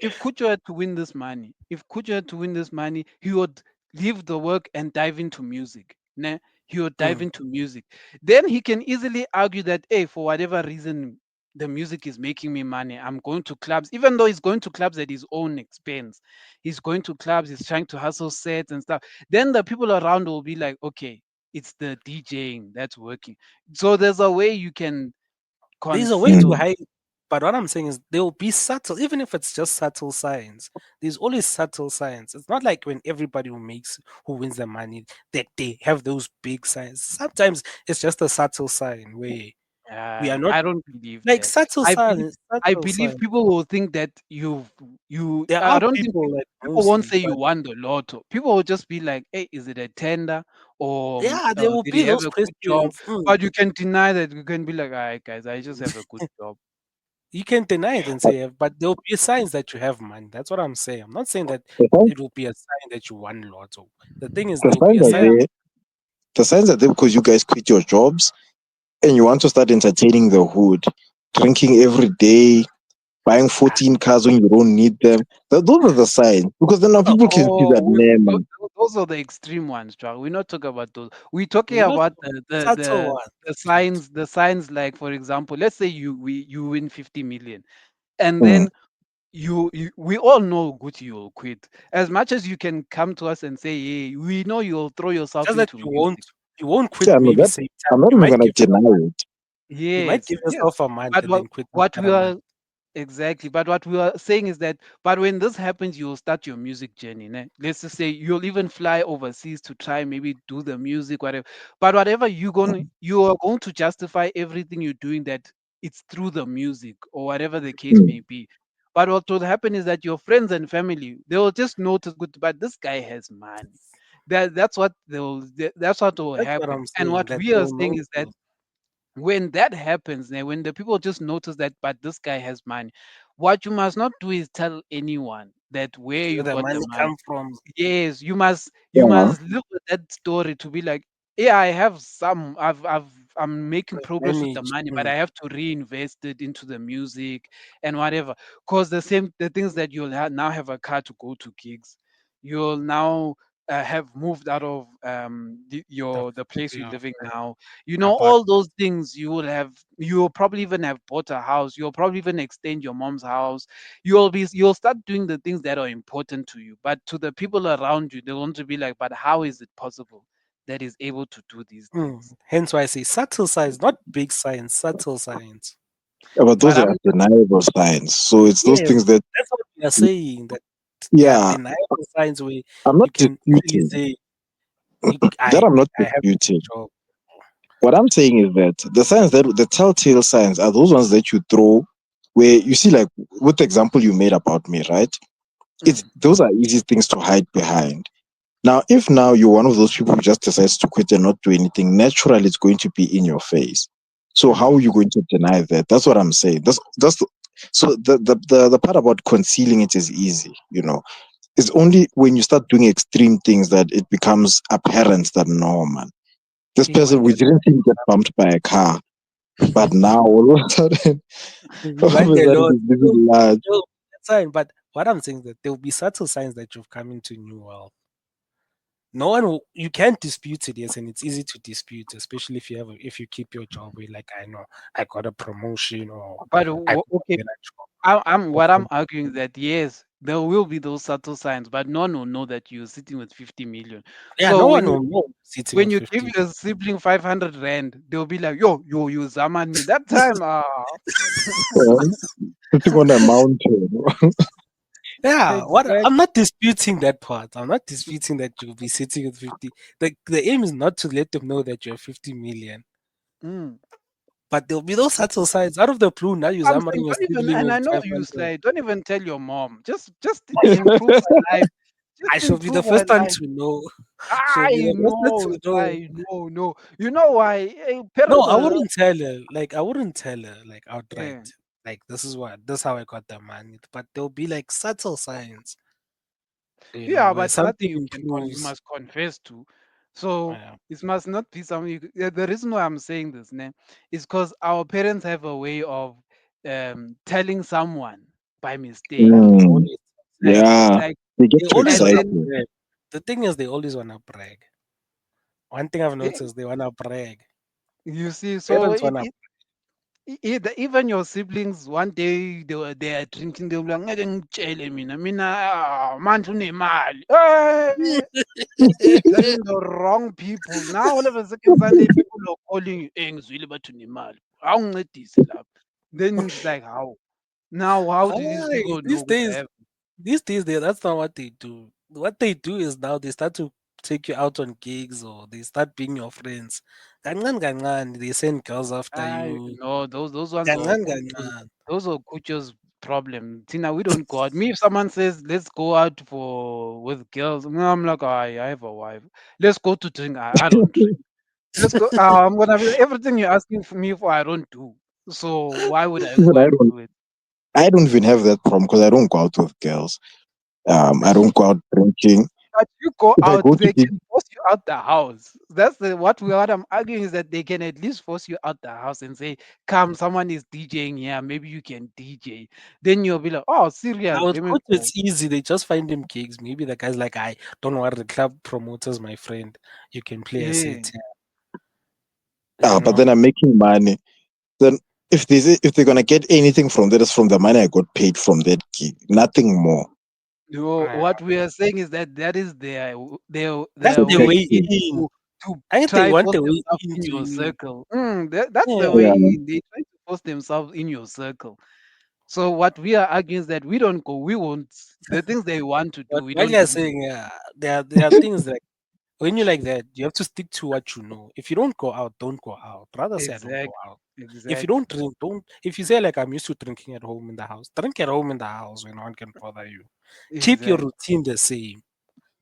if Kucho had to win this money, if Kucho had to win this money, he would leave the work and dive into music. Ne? He would dive Mm, into music. Then he can easily argue that, hey, for whatever reason, the music is making me money. I'm going to clubs, even though he's going to clubs at his own expense. He's going to clubs, he's trying to hustle sets and stuff. Then the people around will be like, okay, it's the DJing that's working. So there's a way you can there's a way to conceal. Mm. hide. But what I'm saying is there will be subtle, even if it's just subtle signs. There's always subtle signs. It's not like when everybody who wins the money that they have those big signs. Sometimes it's just a subtle sign where we are not I don't believe like that. I believe I subtle believe signs. people will think that you. There I are don't think people like people won't mostly, say you but won the lotto. People will just be like, "Hey, is it a tender or yeah, there will did be he have those a good job?" questions. But you can deny that. You can be like, "All right, guys, I just have a good job." You can deny it and Uh, say, "Yeah," but there will be signs that you have money. That's what I'm saying. I'm not saying that The signs, it will be a sign that you won lotto. The thing is, the there will be signs a are sign. Yeah. there. The signs are there because you guys quit your jobs and you want to start entertaining the hood, drinking every day, buying Ah, 14 cars when you don't need them. Those are the signs because then now people can see that, Oh, man, man. those are the extreme ones, Joe. We're not talking about those. We're talking we're not about subtle ones. the signs like, for example, let's say you win 50 million, and Mm. then we all know Gucci will quit. As much as you can come to us and say, hey, we know you'll throw yourself Just that into music. you won't quit Yeah, no, maybe that same time. I'm not You even might gonna give deny it. Yes, yes. yourself a month But and then quit what after we a month. are exactly, but what we are saying is that, but when this happens, you'll start your music journey. Ne? Let's just say you'll even fly overseas to try maybe do the music, whatever. But whatever you are going to justify everything you're doing that it's through the music or whatever the case Mm. may be. But what will happen is that your friends and family they will just notice, good, but this guy has money. That's what will That's what happen. I'm And saying. what That we are they'll saying know is that you. when that happens, when the people just notice that, but this guy has money, what you must not do is tell anyone that where Where you the got the money money. come from? Yes, you Yeah, must look at that story to be like, yeah, I have some, I'm making progress with the Manage. money, but I have to reinvest it into the music and whatever. Because the things that now have a car to go to gigs, you'll now have moved out of The, the place you're yeah, living now. You know, about all those things you'll probably even have bought a house. You'll probably even extend your mom's house. You'll start doing the things that are important to you. But to the people around you, they want to be like, but how is it possible that is able to do these things? hence why I say subtle signs, not big signs, subtle signs. yeah, but But those I'm are undeniable signs. So it's those Yes, things that, that's what we are saying. That there are yeah, deniable signs where I'm not you can easily disputing say, that. I'm not I have disputing. a job." What I'm saying is that the telltale signs are those ones that you throw where you see, like with the example you made about me, right? It's Mm. those are easy things to hide behind. Now, if now you're one of those people who just decides to quit and not do anything, naturally it's going to be in your face. So how are Mm. you going to deny that? That's what I'm saying. So the part about concealing it is easy, you know. It's only when you start doing extreme things that it becomes apparent that no man, this You person want we them didn't see him get bumped by a car, but now all of a sudden, You all of want a a sudden lot. he's living large. That's fine. But what I'm saying is that there will be subtle signs that you've come into new world. No one will, you can't dispute it, yes, and it's easy to dispute, especially if if you keep your job where like I know I got a promotion or but I got a okay, better job. I'm what Okay. I'm arguing is that yes, there will be those subtle signs, but no one will know that you're sitting with 50 million. Yeah, no So one will know sitting when with you give 50. your sibling 500 rand, they'll be like, yo, you zaman me that time. uh, Sitting on a mountain. Yeah, what I'm Exactly. not disputing that part. I'm not disputing that you'll be sitting with 50. The aim is not to let them know that you're 50 million. Mm. But there'll be those subtle signs out of the blue. Now you're I'm saying hammering your don't even, sibling and I with know you 500. say don't even tell your mom. Just improve her life. Just I shall be the improve her first one life. to know. She'll be I the first one know, to know. I know, no. You know why? No, Parents I are wouldn't tell her. Like I wouldn't tell her like outright. yeah. Like this is how I got the money. But there'll be like subtle signs, Yeah, where but something nothing you improves. must confess to. So Yeah. it must not be something. The reason why I'm saying this, ne, is because our parents have a way of telling someone by mistake. And they Mm, always yeah, Like, they get they too always and wanna then excited. brag. The thing is they always wanna brag. One thing I've eh, noticed, they wanna brag. you see, so Parents wanna even your siblings one day they are drinking, they'll be like, "Ngeke ngikutshele mina manje unemali." Telling the wrong people. Now all of a second Sunday people are calling you, "Eh, ngizwile bathi unemali. Awungincedise lapha." Then it's like, how? Now how did these Hi, people know ukuthi I have these days that's not what they do. What they do is now they start to take you out on gigs or they start being your friends. Kancane kancane, they send girls after I you. no, those ones are Kancane Kuchu. kancane. Those are Kucho's problem. Tina, we don't go out. Me, if someone says let's go out for with girls, I'm like, I have a wife. Let's go to drink. I don't drink. Let's go. I'm gonna be everything you're asking for me for. I don't do. So why would I Even go and do it? I don't even have that problem because I don't go out with girls. I don't go out drinking. But you go If I out, go to they gig, can force you out the house. That's what I'm arguing is that they can at least force you out the house and say, "Come, someone is DJing here. Maybe you can DJ." Then you'll be like, "Oh, Now serious? with Let me Coach, go." it's easy. They just find him gigs. Maybe the guy's like, I don't worry, the club promoters, my friend. You can play a Yeah. set here, but then I'm making money. Then if they're gonna get anything from that, it's from the money I got paid from that gig, nothing more. No, Uh, what we are saying is that that is that's their the way way Protecting. in. to I think they try want force the way themselves in into your you. circle. That's the way Yeah. Yeah. in. They try to force themselves in your circle. So what we are arguing is that we don't go, we won't. The things they want to do, But we like don't you're do. saying, there are things like when you like that, you have to stick to what you know. If you don't go out, don't go out. Rather say I don't go Exactly, out. If you don't exactly, drink, don't. If you say like I'm used to drinking at home in the house, drink at home in the house when no one can bother you. Keep your exactly. routine the same.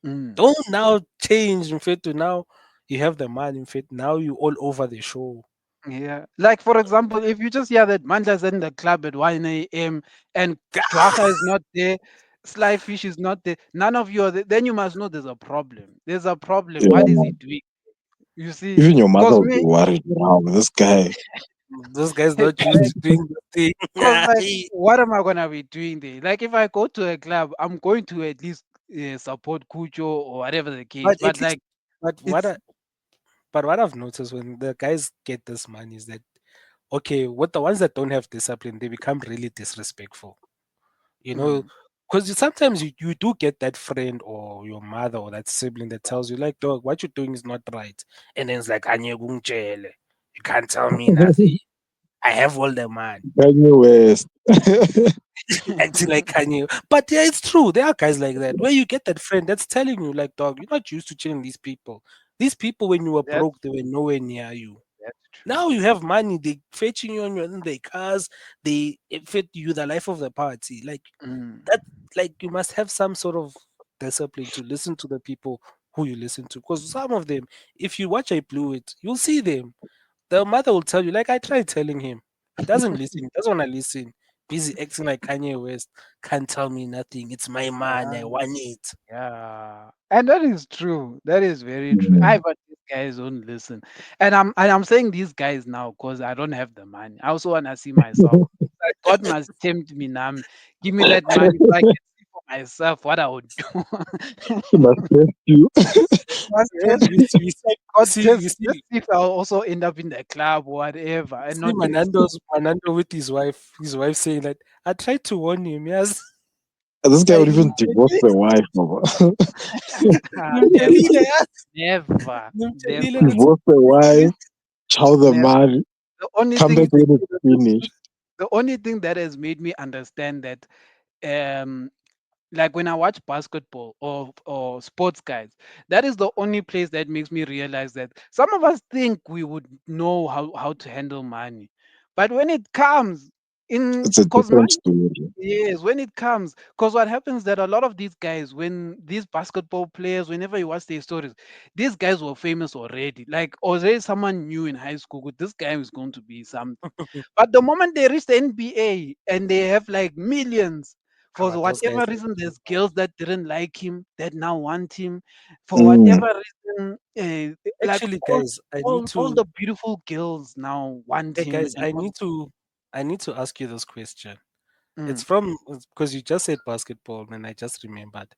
Mm. Don't now change in fact to now you have the man in fact now you all over the show. Yeah. Like for example, if you just hear that Manda's in the club at 1 a.m. and Dwacha is not there, Sly Fish is not there, none of you are there, then you must know there's a problem. There's a problem. What is Yeah. he doing? You see, Even your mother because will be me, worried. Wow, this guy. This guy's not used to doing the because like, thing. what am I gonna be doing there? Like, if I go to a club, I'm going to at least support Kucho or whatever the case. But But at least, like, but it's what I've noticed when the guys get this money is that okay, what the ones that don't have discipline, they become really disrespectful. You know, mm, because sometimes you do get that friend or your mother or that sibling that tells you like, dog, what you're doing is not right, and then it's like, "Anye kungitshele. You can't tell me nothing. I have all the money." Kanye West. Acting like Kanye. But yeah, it's true. There are guys like that where you get that friend that's telling you, like, dog, you're not used to chilling these people. These people, when you were that's broke, they were nowhere near you. true. True. Now you have money, they fetching you on your in their cars, they fit you the life of the party. Like Mm. that, like you must have some sort of discipline to listen to the people who you listen to. Because some of them, if you watch I Blew It, you'll see them. The mother will tell you, like I tried telling him. He doesn't listen, he doesn't want to listen. Busy acting like Kanye West, can't tell me nothing. It's my man, I Yeah. want it. Yeah, and that is true. That is very true. I Mm. but these guys don't listen, and I'm saying these guys now because I don't have the money. I also want to see myself. Like God must tempt me now. Give me that money so I can see for myself what I would do. He must test you. Must Yes, test me. God we test. Let's see see if I'll also end up in the club or whatever, You and see not this. Manando with his wife saying that I tried to warn him, yes. This guy Like would even divorce the wife, Baba. Never, nimchelile, yes. never, Nimchelile never. nithi, Divorce the wife, chow the Never. man, The only come thing back when it's finished. the only thing that has made me understand that um like when I watch basketball or sports guys, that is the only place that makes me realize that some of us think we would know how to handle money. But when it comes in It's a cause different money story. yes, when it comes, because what happens that a lot of these guys, when these basketball players, whenever you watch their stories, these guys were famous already. Like already someone knew in high school, this guy is going to be something. But the moment they reach the NBA and they have like millions, for but those whatever guys reason, there's girls that didn't like him that now want him. For Mm. whatever reason, like actually guys, all the beautiful girls now want him guys, and all. I need to ask you this question. Mm, It's because you just said basketball and I just remembered.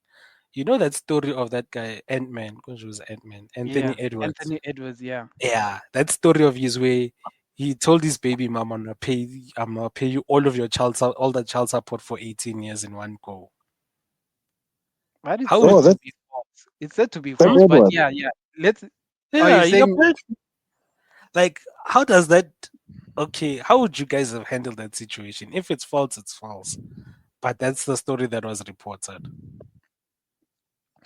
You know that story of that guy, Ant-Man, because he was Ant-Man, yeah, Anthony Edwards. Anthony Edwards. Yeah. Yeah, that story of his way. He told his baby mom, I'm gonna pay you all of your all the child support for 18 years in one go. But it's How said would Oh, to that's be false. It's said to be that hmm? false, but Edward. yeah, yeah. Let's. Are you Yeah, he saying? apparently like how does that okay, how would you guys have handled that situation? If it's false, it's false. But that's the story that was reported.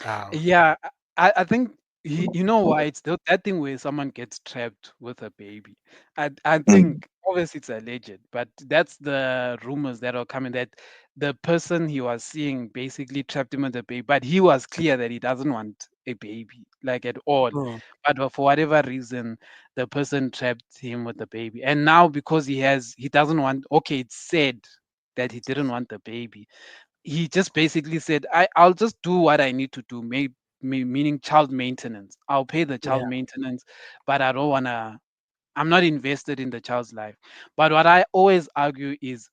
Um Yeah, I think you know why it's that thing where someone gets trapped with a baby. I Mm. think obviously it's alleged, but that's the rumors that are coming that the person he was seeing basically trapped him with a baby, but he was clear that he doesn't want a baby like at all. hmm. But for whatever reason, the person trapped him with the baby, and now because he doesn't want. Okay, it's said that he didn't want the baby, he just basically said, I'll just do what I need to do, meaning child maintenance. I'll pay the child Yeah. maintenance, but I don't wanna. I'm not invested in the child's life. But what I always argue is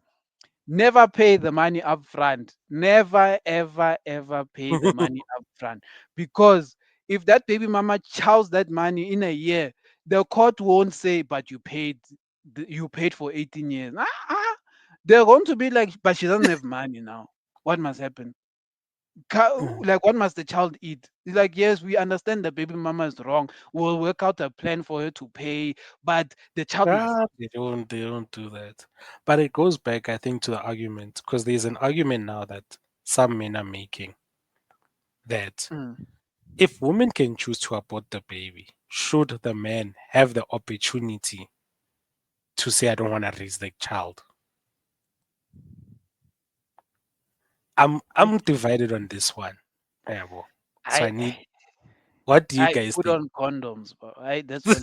never pay the money up front. Never, ever, ever pay the money up front. Because if that baby mama chows that money in a year, the court won't say, but you paid for 18 years. They're going to be like, but she doesn't have money now. What must happen? Mm. Like, what must the child eat? It's like, yes, we understand the baby mama is wrong. We'll work out a plan for her to pay, but the child is. They don't do that. But it goes back, I think, to the argument because there's an argument now that some men are making that Mm. if women can choose to abort the baby, should the man have the opportunity to say, I don't want to raise the child? I'm divided on this one. Yeah, well, so I I need what do you I guys put think? on condoms, but that's all.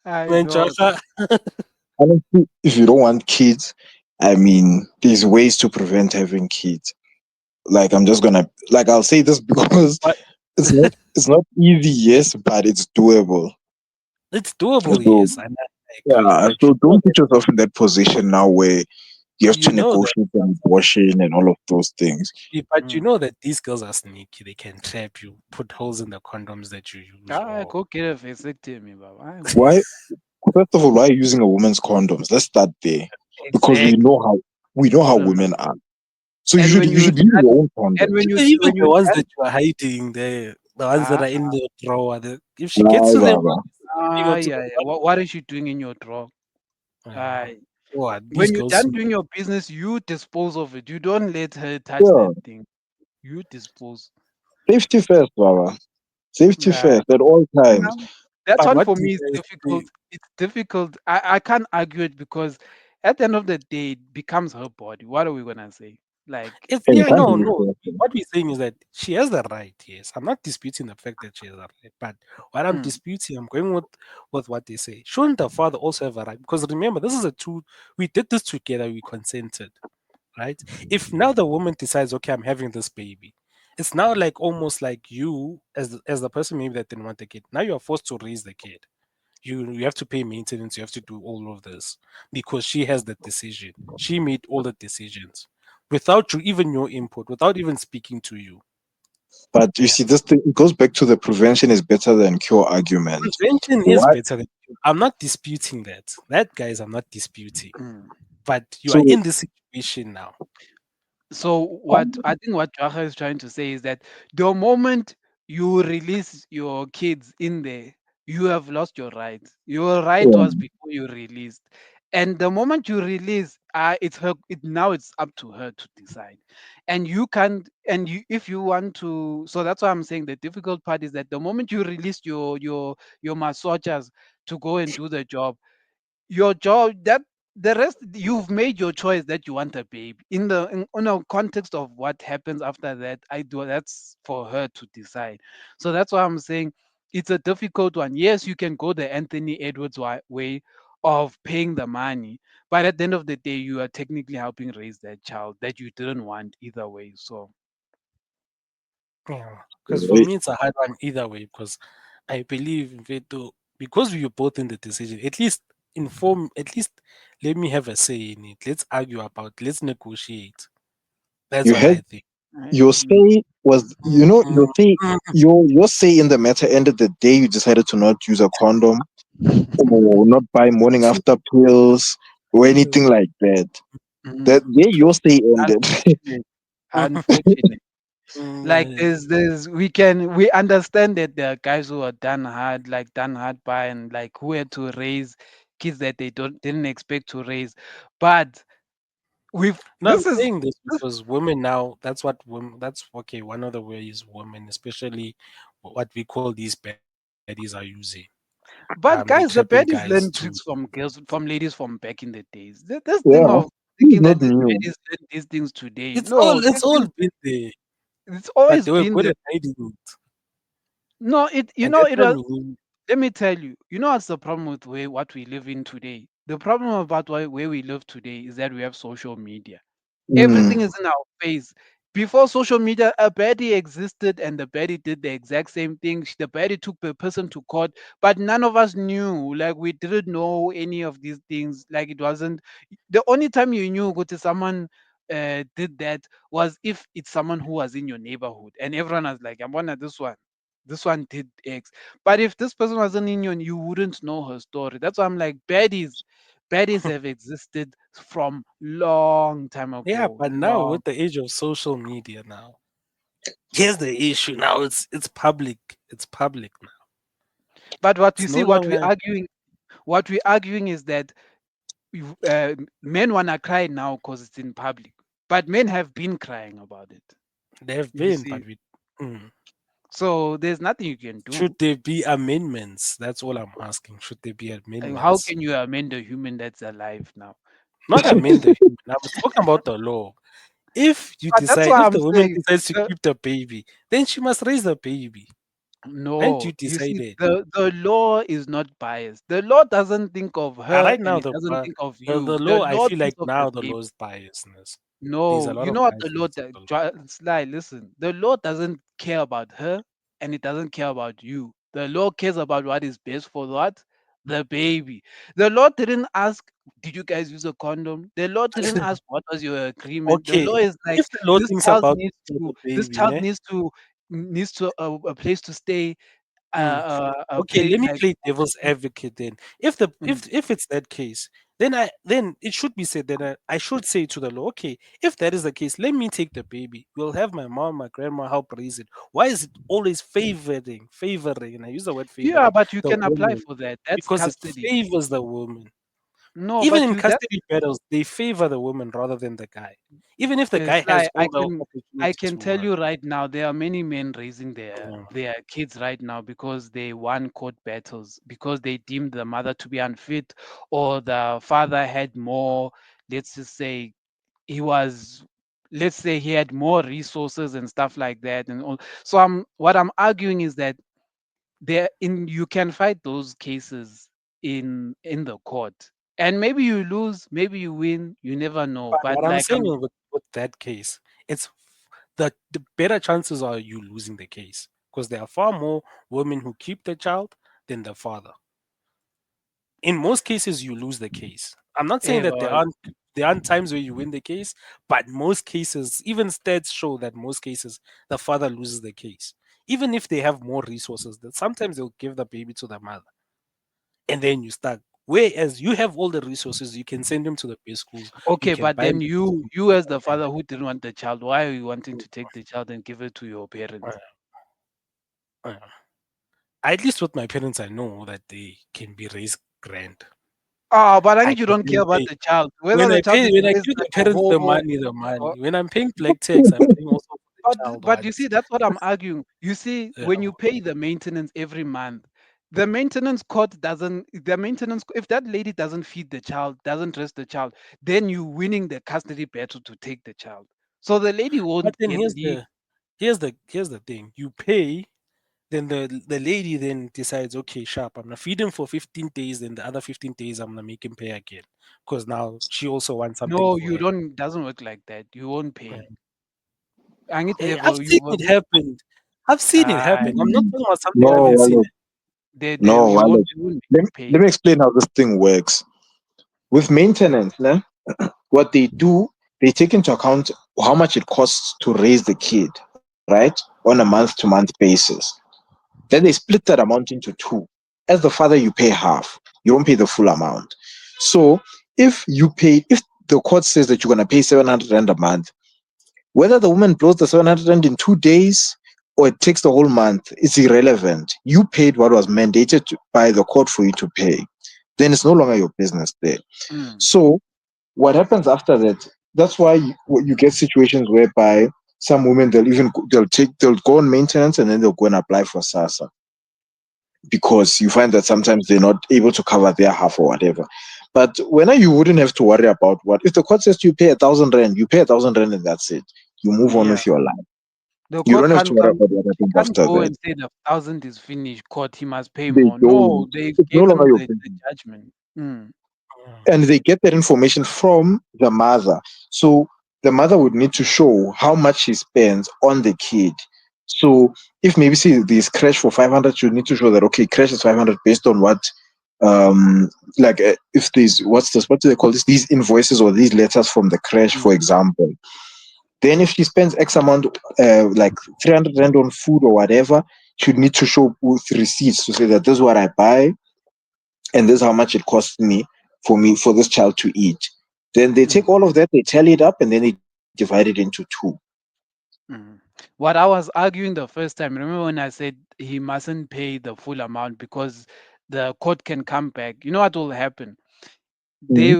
I Man, don't. Joshua, Honestly, if you don't want kids, I mean, there's ways to prevent having kids. Like I'm just gonna like I'll say this because but it's not easy, yes, but it's doable. it's doable, So yes, and I agree. yeah, But so don't put yourself in that position now where you have you to know that negotiate an abortion and all of those things. you Mm. know that these girls are sneaky. They can trap you, put holes in the condoms that you use, or Go get a vasectomy, Baba. I go. Why? First of all, why are you using a woman's condoms? Let's start there because we Exactly. know how Hold on, Baba. women are. So you And should when you you should use done, your own and condoms. even when the you ones done, that you are hiding, the ones that ah, are in the drawer. If she gets Lie, to them, Baba. you go to yeah, yeah. What is she doing in your drawer? uh, I oh, these When you're girls. done doing your business, you dispose of it. You don't let her touch Yeah, that thing. You dispose. safety first, Baba. Safety Uh, first at all times. now, that But one what for do you me is guys difficult. do? It's difficult. I can't argue it because at the end of the day, it becomes her body. What are we gonna say? Like, It's Yeah, you yeah, can't no, really no. force them. What we're saying is that she has the right. Yes, I'm not disputing the fact that she has the right. But what I'm mm, disputing, I'm going with what they say. Shouldn't the father also have a right? Because remember, this is a two. We did this together. We consented, right? If now the woman decides, okay, I'm having this baby, it's now like almost like you as the person maybe that didn't want the kid. Now you are forced to raise the kid. You have to pay maintenance, you have to do all of this because she has the decision. She made all the decisions without you even your input, without even speaking to you. But you Yeah. see, this thing it goes back to the prevention is better than cure argument. Prevention is What? better than I'm not disputing that. That guys I'm not disputing. mm. But you are So in this situation now. So what I think what Jaha is trying to say is that the moment you release your kids in there, you have lost your rights. Your right was um, before you released, and the moment you release, it's her. It now it's up to her to decide, and you can't. And you, if you want to, so that's why I'm saying the difficult part is that the moment you release your massagers to go and do the job, your job that the rest you've made your choice that you want a baby in a context of what happens after that. I do that's for her to decide. So that's why I'm saying it's a difficult one. Yes, you can go the Anthony Edwards way of paying the money, but at the end of the day you are technically helping raise that child that you didn't want either way. So Yeah. Because for me it's a hard one either way because I believe Veto because we are both in the decision, at least inform at least let me have a say in it. Let's argue about let's negotiate. That's you what had I think. your mm, say was your Mm, say mm. your say in the matter ended the day you decided to not use a condom or not buy morning after pills or anything like that. That mm. day your say ended. Unfortunate. Unfortunate. Like Mm, we understand that there are guys who are done hard by and like who had to raise kids that they don't didn't expect to raise. But we've No, I'm this is saying this this, because women now, that's what women, that's okay. One of the ways women, especially what we call these baddies, are using. They but guys, trapping the guys baddies to. learn tricks from girls, from ladies from back in the days. This thing Yeah, of it's thinking not that the new. baddies learn these things today. It's No, it's these all things been there, it's but always they were been good there. at hiding it. No, it And that it time was. we knew, Let me tell you, what's the problem with what we live in today? The problem about where we live today is that we have social media. Everything Mm. is in our face. Before social media, a baddie existed and the baddie did the exact same thing. The baddie took the person to court, but none of us knew. Like, we didn't know any of these things. Like, it wasn't the only time you knew go to someone did that was if it's someone who was in your neighborhood and everyone was like, I'm one of this one. This one did X. But if this person wasn't in you wouldn't know her story. That's why I'm like, baddies have existed from long time yeah, ago. but now Long. with the age of social media now, here's the issue. Now it's public. It's public now. But what It's you no see, longer what we're arguing is that men wanna cry now because it's in public. But men have been crying about it. there have You been, see. but we. Mm. So there's nothing you can Should do. there be amendments? That's all I'm asking. Should there be And how amendments? can you amend a human that's alive now? Not amend the human. I'm talking about the law. If you But that's decide, why if I'm the woman saying decides to the keep the baby, then she must raise the baby. And you no, you see, decided. the law is not biased. The law doesn't think of her Right and now, it doesn't think of the you. The law, I law feel thinks like of the now the baby. law is biasness. There's a No, lot you of know what the law biasness in the law. Sly, listen, the law doesn't care about her and it doesn't care about you. The law cares about what is best for what? The baby. The law didn't ask, did you guys use a condom? The law didn't ask what was your agreement. The Okay, law is like if the law thinks about the this baby, child ne? needs to a place to stay, Mm. a Okay, play let me like play devil's advocate then. If the mm, if it's that case, then it should be said that I should say to the law, okay, if that is the case, let me take the baby. We'll have my mom, my grandma help raise it. Why is it always favoring, and I use the word yeah, favoring but you the can apply woman for that. That's because it custody. favors the woman. No, Even but in you that custody battles, they favor the woman rather than the guy. Even if the guy has Sly, all the I opportunity can to tell you right now, there are many men raising uh, their kids right now because they won court battles, because they deemed the mother to be unfit, or the father had more, let's just say, he was, let's say he had more resources and stuff like that and all. So what I'm arguing is that you can fight those cases in the court, and maybe you lose, maybe you win, you never know. but But what I'm like saying with that case, it's the better chances are you losing the case because there are far more women who keep the child than the father. In most cases, you lose the case. I'm not saying that ever. there aren't times where you win the case, but most cases, even stats show that most cases the father loses the case. Even if they have more resources, that sometimes they'll give the baby to the mother, and then you start. Whereas you have all the resources, you can send them to the best schools, you Okay, can but buy then them you as the father who didn't want the child, why are you wanting to take the child and give it to your uh, parents? uh, at least with my parents, I know that they can be raised grand. Ah, but I I think you can don't care even about pay the child, whether the child is when I raised give the like a parents the hobo. money, the Or, money. When I'm paying black tax, I'm paying also for the child but you see, once. that's what I'm arguing. You see, Yeah. when you pay the maintenance every month, the maintenance court doesn't. The maintenance, if that lady doesn't feed the child, doesn't dress the child, then you winning the custody battle to take the child. So the lady But won't then get leave. here's the thing. You pay, then the lady then decides, okay, sharp, I'm gonna feed him for 15 days, then the other 15 days I'm gonna make him pay again. Because now she also wants something No, for you him. don't. Doesn't work like that. You won't Yeah. pay. I need to have I've you. seen it happen. I've seen it Ah, happen. I'm not Mm. talking about something I No, haven't seen. Wallet. No, Wallet. you won't make Let, you let pay. me explain how this thing works. With maintenance, né, what they do, they take into account how much it costs to raise the kid, right? On a month-to-month basis. Then they split that amount into two. As the father, you pay half. You don't pay the full amount. So if the court says that you're gonna pay 700 rand a month, whether the woman blows the 700 rand in 2 days or it takes the whole month, it's irrelevant. You paid what was mandated by the court for you to pay. Then it's no longer your business there. Mm. So what happens after that? That's why you get situations whereby some women they'll go on maintenance and then they'll go and apply for SASA because you find that sometimes they're not able to cover their half or whatever. But when you wouldn't have to worry about what if the court says you pay 1,000 rand, you pay 1,000 rand and that's it. You move on Yeah. with your life. The You court don't have to can't worry come. about what He happens can't after go that. and say the 1,000 is finished. Court, he must pay They more. No, don't. they It's no gave longer him your the business. judgment. Mm. And they get that information from the mother. So the mother would need to show how much she spends on the kid. So if maybe see this crash for 500, you need to show that okay, crash is 500 based on what, if these what do they call this? These invoices or these letters from the crash, for Mm. example. Then if she spends X amount, like 300 rand on food or whatever, she'd need to show with receipts to say that this is what I buy and this is how much it costs me for this child to eat. Then they Mm. take all of that, they tally it up, and then they divide it into two. Mm. What I was arguing the first time, remember when I said he mustn't pay the full amount because the court can come back? You know what will happen? Mhm.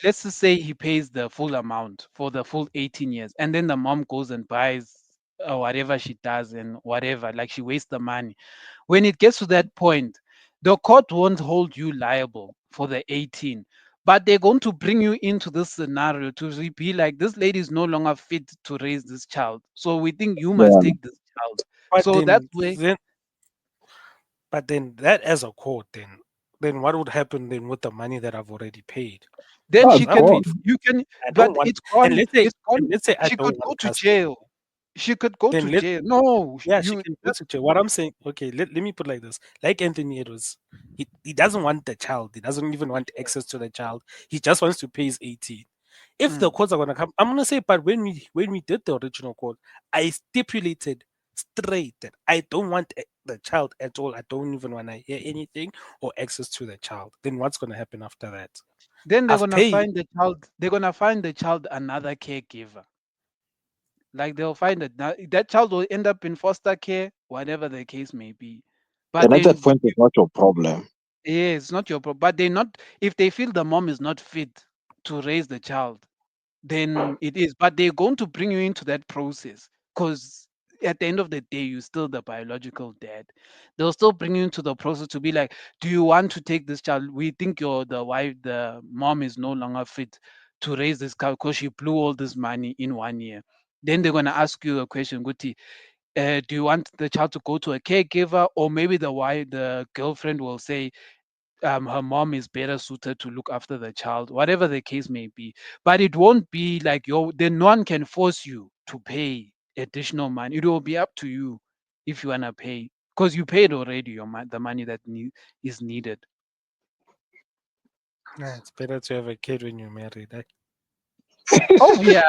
Let's just say he pays the full amount for the full 18 years, and then the mom goes and buys whatever she does and whatever, like she wastes the money. When it gets to that point, the court won't hold you liable for the 18, but they're going to bring you into this scenario to be like, this lady is no longer fit to raise this child. So we think you must Yeah. take this child. But So that way, then that as a court, then what would happen then with the money that I've already paid? then Oh, Because she I've can, paid. God. you can, I but don't want. it's gone. And let's say It's gone. and let's say I She could don't go want to custody. jail. She could go Then to jail. No, yeah, she you, can go to jail. What I'm saying, okay, let me put like this. Like Anthony Edwards, he doesn't want the child. He doesn't even want access to the child. He just wants to pay his 18. If the mm. courts are gonna come, I'm gonna say, but when we did the original court, I stipulated straight that I don't want the child at all. I don't even want to hear anything or access to the child. Then what's gonna happen after that? Then they're I've gonna paid. find the child. They're gonna find the child another caregiver. Like they'll find that child will end up in foster care, whatever the case may be. But And at that then point, it's not your problem. Yeah, it's not your problem. But they not if they feel the mom is not fit to raise the child, then it is. But they're going to bring you into that process because at the end of the day, you're still the biological dad. They'll still bring you into the process to be like, do you want to take this child? We think you're the wife, the mom is no longer fit to raise this child because she blew all this money in 1 year. Then they're gonna ask you a question, Guti. Do you want the child to go to a caregiver, or maybe the wife, the girlfriend will say, her mom is better suited to look after the child, whatever the case may be. But it won't be like then no one can force you to pay additional money. It will be up to you if you wanna pay because you paid already the money that is needed. Nah, it's better to have a kid when you're married. Obvious,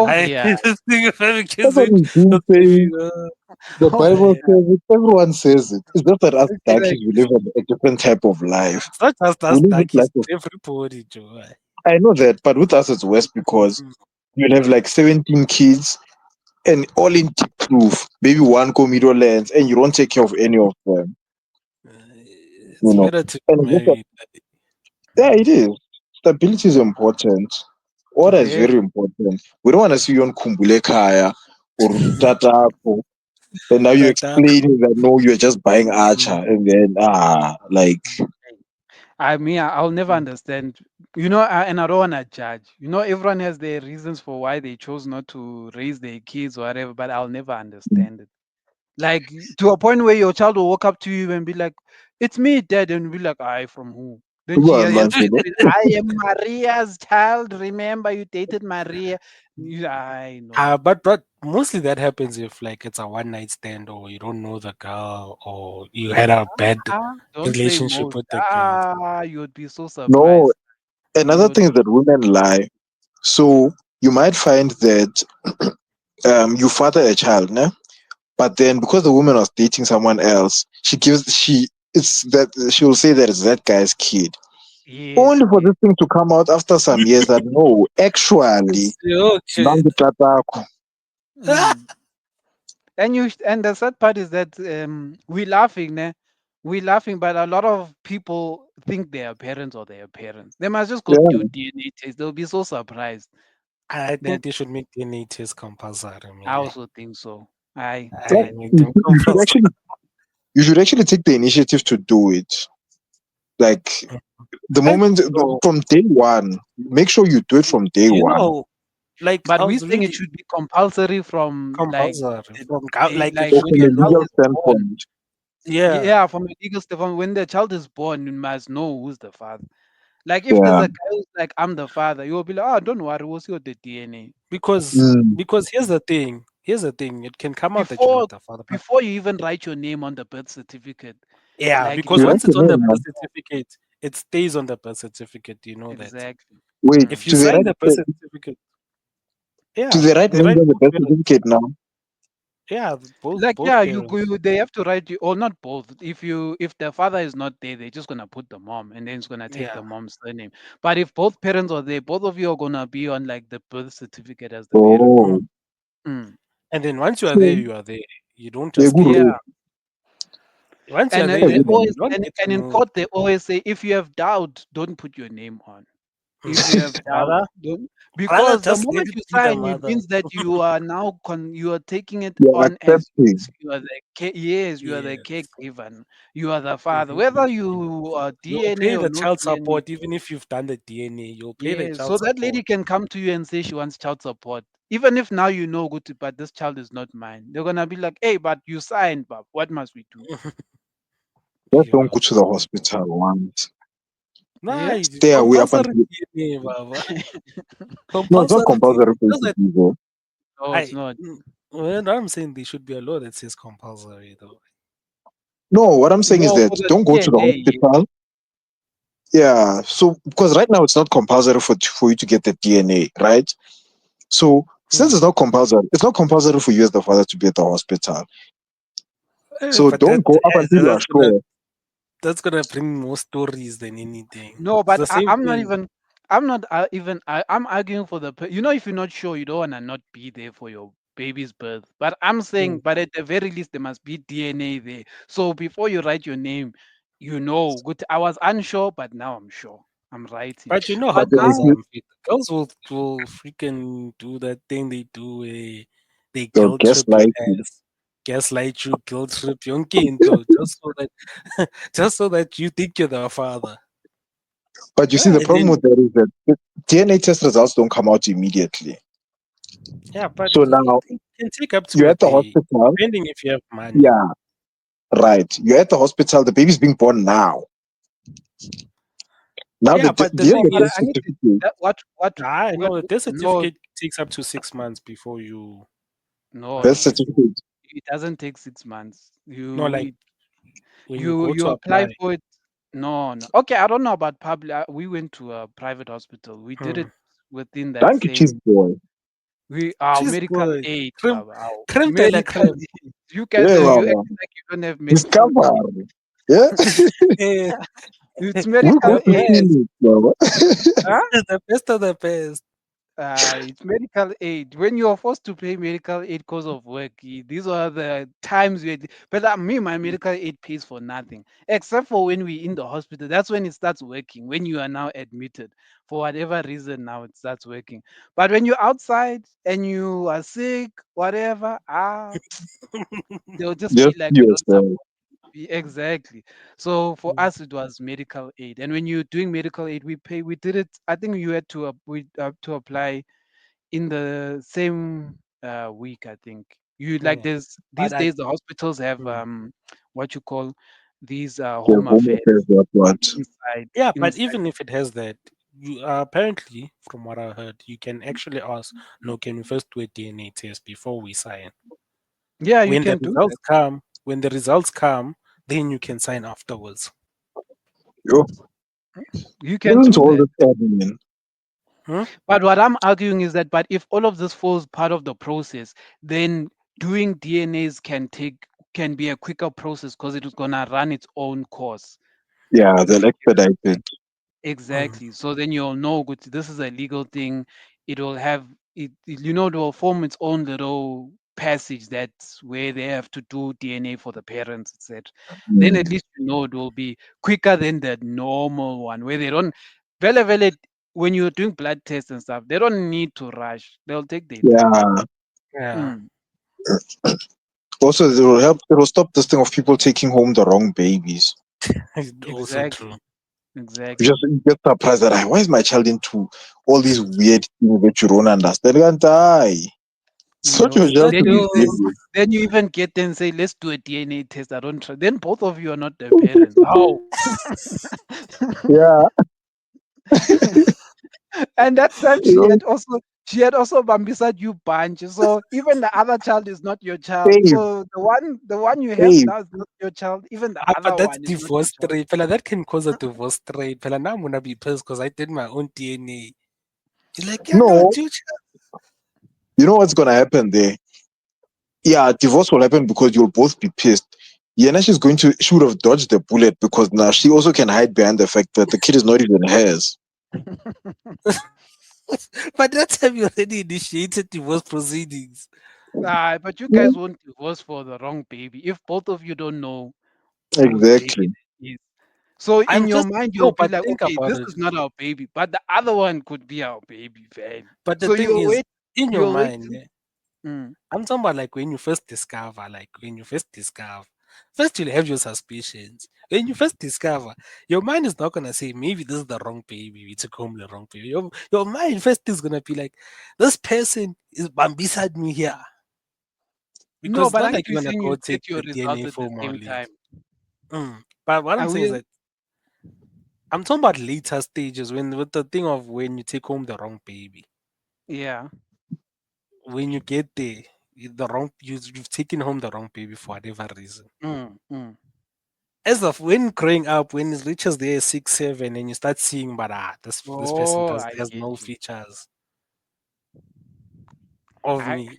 I obvious. this thing of having That's kids what when it's been not saying. living. The Obvious. Bible says it. Everyone says it. It's just that us Like, darkies, we live a different type of life. It's not just We us live this darkies, life of. everybody, Joe. I know that, but with us it's worse because Mm. you'll have like 17 kids and all in proof. Maybe one go middle lands and you don't take care of any of them. You It's know. better to And be it's just that, married. yeah, it is. Stability is important. Order is very very important. We don't want to see you on Kumbule Kaya or Tata. And now you're That dark. explaining that no, you're just buying Archer, Mm. and then like I mean, I'll never Mm. understand. And I don't want to judge. Everyone has their reasons for why they chose not to raise their kids or whatever, but I'll never understand it. Like to a point where your child will walk up to you and be like, "It's me, Dad," and be like, "I from who?" Then go she and has launch to it. say, "I am Maria's child. Remember, you dated Maria." I know. But mostly that happens if like it's a one night stand or you don't know the girl or you had a bad Don't say relationship most. with the girl. You'd be so No, surprised. another You'd thing is be that women lie. So you might find that you father a child, né? But then because the woman was dating someone else, she it's that she will say that it's that guy's kid. yes, Only for yes. this thing to come out after some years that no, actually, It's your kid. nangu tatako. Mm. And the sad part is that we laughing, ne? We laughing, but a lot of people think they are parents or they are parents. They must just go do Yeah. DNA test. They'll be so surprised I that think they should make DNA test compulsory, I maybe. also think so. I Like, I I make you them should you should compulsory. actually take the initiative to do it. Like the I moment so from day one, make sure you do it from day you one. know, like but I we was think it really should be compulsory from like compulsory the, like it like Or should when from be the a a child law. legal is born. standpoint. Yeah, Yeah, from a legal standpoint, when the child is born, you must know who's the father. Like if there's Yeah. a guy who's like, I'm the father, you'll be like, oh, don't worry, we'll see what the DNA. because Mm. here's the thing. Here's the thing. It can come out that you're Before not the father, but before you even write your name on the birth certificate, yeah, like because You you once it's on recommend, the birth man. certificate, it stays on the birth certificate. You know that. exactly. Wait, If Mm. you sign the birth certificate, do yeah, they write they names write on the both birth parents. certificate now? Yeah, Like both yeah, parents. they have to write you or not both. If the father is not there, they're just gonna put the mom and then it's gonna take Yeah. the mom's surname. But if both parents are there, both of you are gonna be on like the birth certificate as the parent. Mm. Oh, Mm. And then once you are there, so you are there. You don't they're just good get. Yeah. rules. Once you are And there, they and then Yeah, you always don't get to and in know court they always say if you have doubt, don't put your name on. If you have doubt, rather don't rather because the just let moment it you be the sign, it mother. means that you are now you are taking it you're on as accepting. you are the yes, you are the Yes. caregiver, you are the father, Mhm. whether you are You'll DNA pay or the no child DNA. support even if you've done the DNA. You'll pay the Yes, child so that lady support. can come to you and say she wants child support, even if now you know good, but this child is not mine. They're gonna be like, hey, but you signed, but what must we do? Just don't Yeah. go to the hospital once. Nah, Yeah. it's Stay away up compulsory until. DNA, Baba. No, it's not Compulsory DNA. compulsory for you Does to it? do though. No, it's I. not. Well, I'm saying there should be a law that says compulsory, though. No, what I'm saying is No, that for the don't go to the DNA. hospital. Yeah. So because right now it's not compulsory for you to get the DNA, right? So since Hmm. it's not compulsory for you as the father to be at the hospital. So But don't go up until you are sure. that's gonna bring more stories than anything. No, It's but the same I'm not thing. even. I'm arguing for the. If you're not sure, you don't wanna not be there for your baby's birth. But I'm saying, Mm. but at the very least, there must be DNA there. So before you write your name, You know, good. I was unsure, but now I'm sure. I'm writing. But you know how But girls now, are. Girls will freaking do that thing they do. They They'll guilt trip your gaslight you. ass, gaslight you, guilt trip yonke into just so that just so that you think you're the father. But you see, the And problem then with that is that the DNA test results don't come out immediately. yeah, but So it now can take up to you're a at the day, hospital. depending if you have money. Yeah, right. You're at the hospital. The baby's being born now. Now Yeah, but the the no, thing but death is, I need to. certificate. I What? know the death No, certificate takes up to 6 months before you no, Death no, no. certificate. It doesn't take 6 months. no, like when you go You to apply apply. for it. No, no. Okay, I don't know about public. We went to a private hospital. We did Hmm. it within that Thank you, cheese same. boy. We our Cheese medical boy, aid, creme, Baba. Our creme de la medical creme. aid. You guys, Yeah, you Baba. acting like you don't have medical aid. Discover. Yeah, Eh, It's the we go medical to aid. best, clinic, Baba. Huh? the best of the best. It's medical aid. When you are forced to pay medical aid because of work, these are the times where. But me, my medical aid pays for nothing except for when we in the hospital. That's when it starts working. When you are now admitted, for whatever reason, now it starts working. But when you're outside and you are sick, whatever, they'll just feel Just like we don't yourself. support. Exactly. So for us, it was medical aid, and when you're doing medical aid, we pay. We did it. I think you had to we to apply in the same week. I think you like Yeah, there's but these days the hospitals have mm. what you call these Yeah, home home affairs affairs, what? inside Yeah, but inside. even if it has that, you apparently, from what I heard, you can actually ask, no, can we first do a DNA test before we sign? Yeah, you When the can do results that. come, when the results come, then you can sign afterwards. Yo, You can listen to do all that. this admin. Hmm? But what I'm arguing is that, but if all of this falls part of the process, then doing DNAs can be a quicker process because it is gonna run its own course. Yeah, If they'll you get what expedite I'm it. saying. Exactly. So then you'll know good, this is a legal thing. It will have it will form its own little passage that's where they have to do DNA for the parents, etc. Then at Mm. least you know it will be quicker than the normal one where they don't vele vele when you're doing blood tests and stuff, they don't need to rush. They'll take their time. Yeah. Yeah, Mm, Also, it will help. It will stop this thing of people taking home the wrong babies. it's also exactly. true. Exactly. You get surprised that why is my child into all these weird things that you don't understand? They can't die. It's not your child But to Then be you you, serious. then you even get them say, let's do a DNA test. I don't trust. Then both of you are not the parents. How? Yeah. And that time You know, she had also bambisad you bunch. So even the other child is not your child. Abe, So the one you have Abe. now is not your child. Even the but other that's one is not your divorce child. rate. Fella, that can cause a divorce rate. Fella, now I'm gonna be pissed because I did my own DNA. He's like, yeah, no, No, dude. you know what's gonna happen there? Yeah, divorce will happen because you'll both be pissed. Yana, she would have dodged the bullet because now she also can hide behind the fact that the kid is not even hers. But that time you already initiated divorce proceedings. But you guys won't divorce for the wrong baby if both of you don't know whose baby Exactly. that is. So in I'm your just mind, no, you'll be but like, think okay, about this it. is not our baby, but the other one could be our baby, man. But the So thing you'll is, wait, in your you'll wait. mind, yeah, Mm. I'm talking about like when you first discover, first you'll have your suspicions. When you first discover, your mind is not gonna say maybe this is the wrong baby, we took home the wrong baby. Your mind first is gonna be like, this person is beside me here. Because No, it's but not aren't like you you're gonna saying go you take get your the results DNA at the same formally. time? But what I'm I saying is will. that I'm talking about later stages when with the thing of when you take home the wrong baby. Yeah. When you get there, you've taken home the wrong baby for whatever reason. Mm, mm. As of when growing up, when it reaches there 6, 7, and you start seeing, but this person Oh, does I has get no you. features of I me.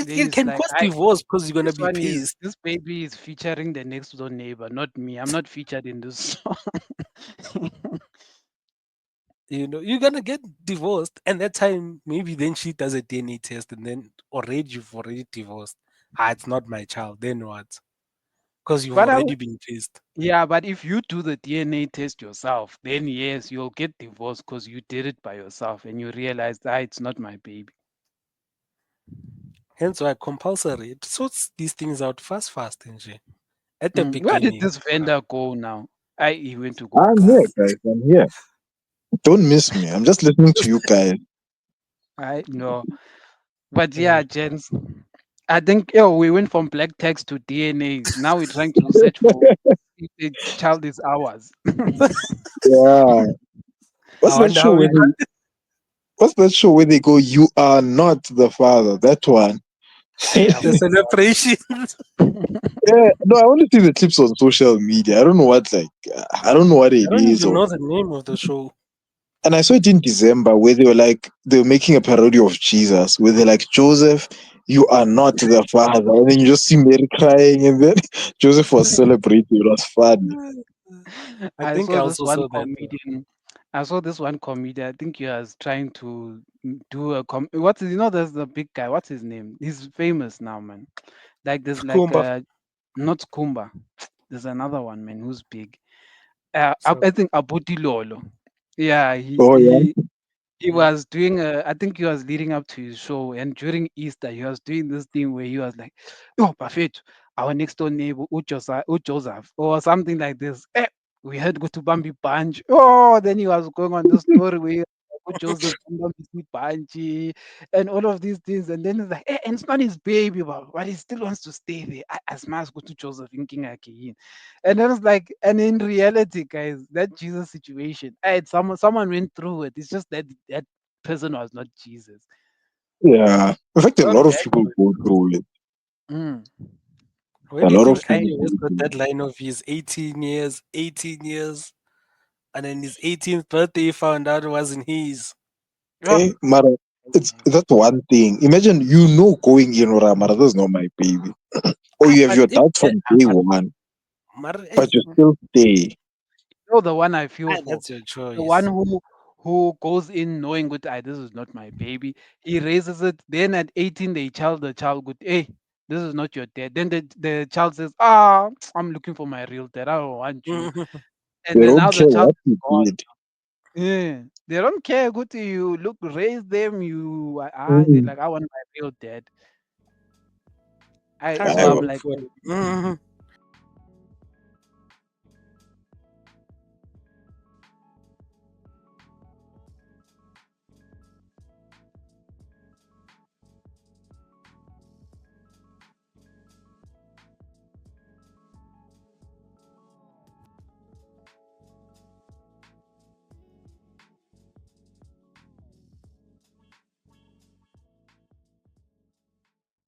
then It it's can like cause divorce because you're gonna be pissed. this baby is featuring the next door neighbor, not me. I'm not featured in this song. You're gonna get divorced, and that time maybe then she does a DNA test, and then already you've already divorced. It's not my child. Then what? because you've But already been pissed. yeah, but if you do the DNA test yourself, then yes, you'll get divorced because you did it by yourself and you realize that it's not my baby. Hence why compulsory. It sorts these things out fast, and shit. At the Where did beginning. this vendor go now? He went to go I'm here, cry. guys. I'm here. Don't miss me. I'm just listening to you guys. I know. But Uh, yeah, gents, I think we went from black text to DNA. Now we're trying to search for if the child is ours. Yeah. What's I that wonder show how where we they, what's that show where they go, "You are not the father"? That one. Yeah, the celebrations. Yeah, no, I want to see the clips on social media. I don't know what like I don't know what I it don't is even or know the name of the show. and I saw it in December where they were making a parody of Jesus where they're like, Joseph, you are not the father. And then you just see Mary crying and then Joseph was celebrating. It was funny. I I think saw I this also one saw that. comedian. I saw this one comedian. I think he was trying to do a what's there's the big guy. What's his name? He's famous now, man. Like there's like Kumba. not Kumba. There's another one, man, who's big. So, I think Abuti Lolo. Yeah, Oh yeah. he mm, was doing I think he was leading up to his show, and during Easter he was doing this thing where he was like, "Oh, Buffett, our next door neighbor Joseph or something like this. We had go to Bambi Bunch. Oh, then he was going on the story where Joseph and Bambi Bunch and all of these things, and then it's like, and it's not his baby, but he still wants to stay there. As much go to Joseph thinking again. And then it's like, and in reality, guys, that Jesus situation, someone went through it. It's just that that person was not Jesus. Yeah. In fact, a not lot of that people good. go through it. Mm. Where A do you lot of think people Kanye go West got through it. that line of his 18 years, and then his 18th birthday he found out it wasn't his? Yeah. Mara, it's that's one thing. Imagine going in, or Mara, that's not my baby. Or you have But your if doubt that, from day one, but hey, you still stay. The one I feel for, that's your the one choice. who goes in knowing good, this is not my baby. He raises it. Then at 18, the child good, hey, this is not your dad. Then the child says, I'm looking for my real dad. I don't want you. And They then don't now the care child what is you gone. did. Yeah. They don't care good to you. Look, raise them. They're Mm. like, I want my real dad. I I so I I'm go will. like, for it. Mhm.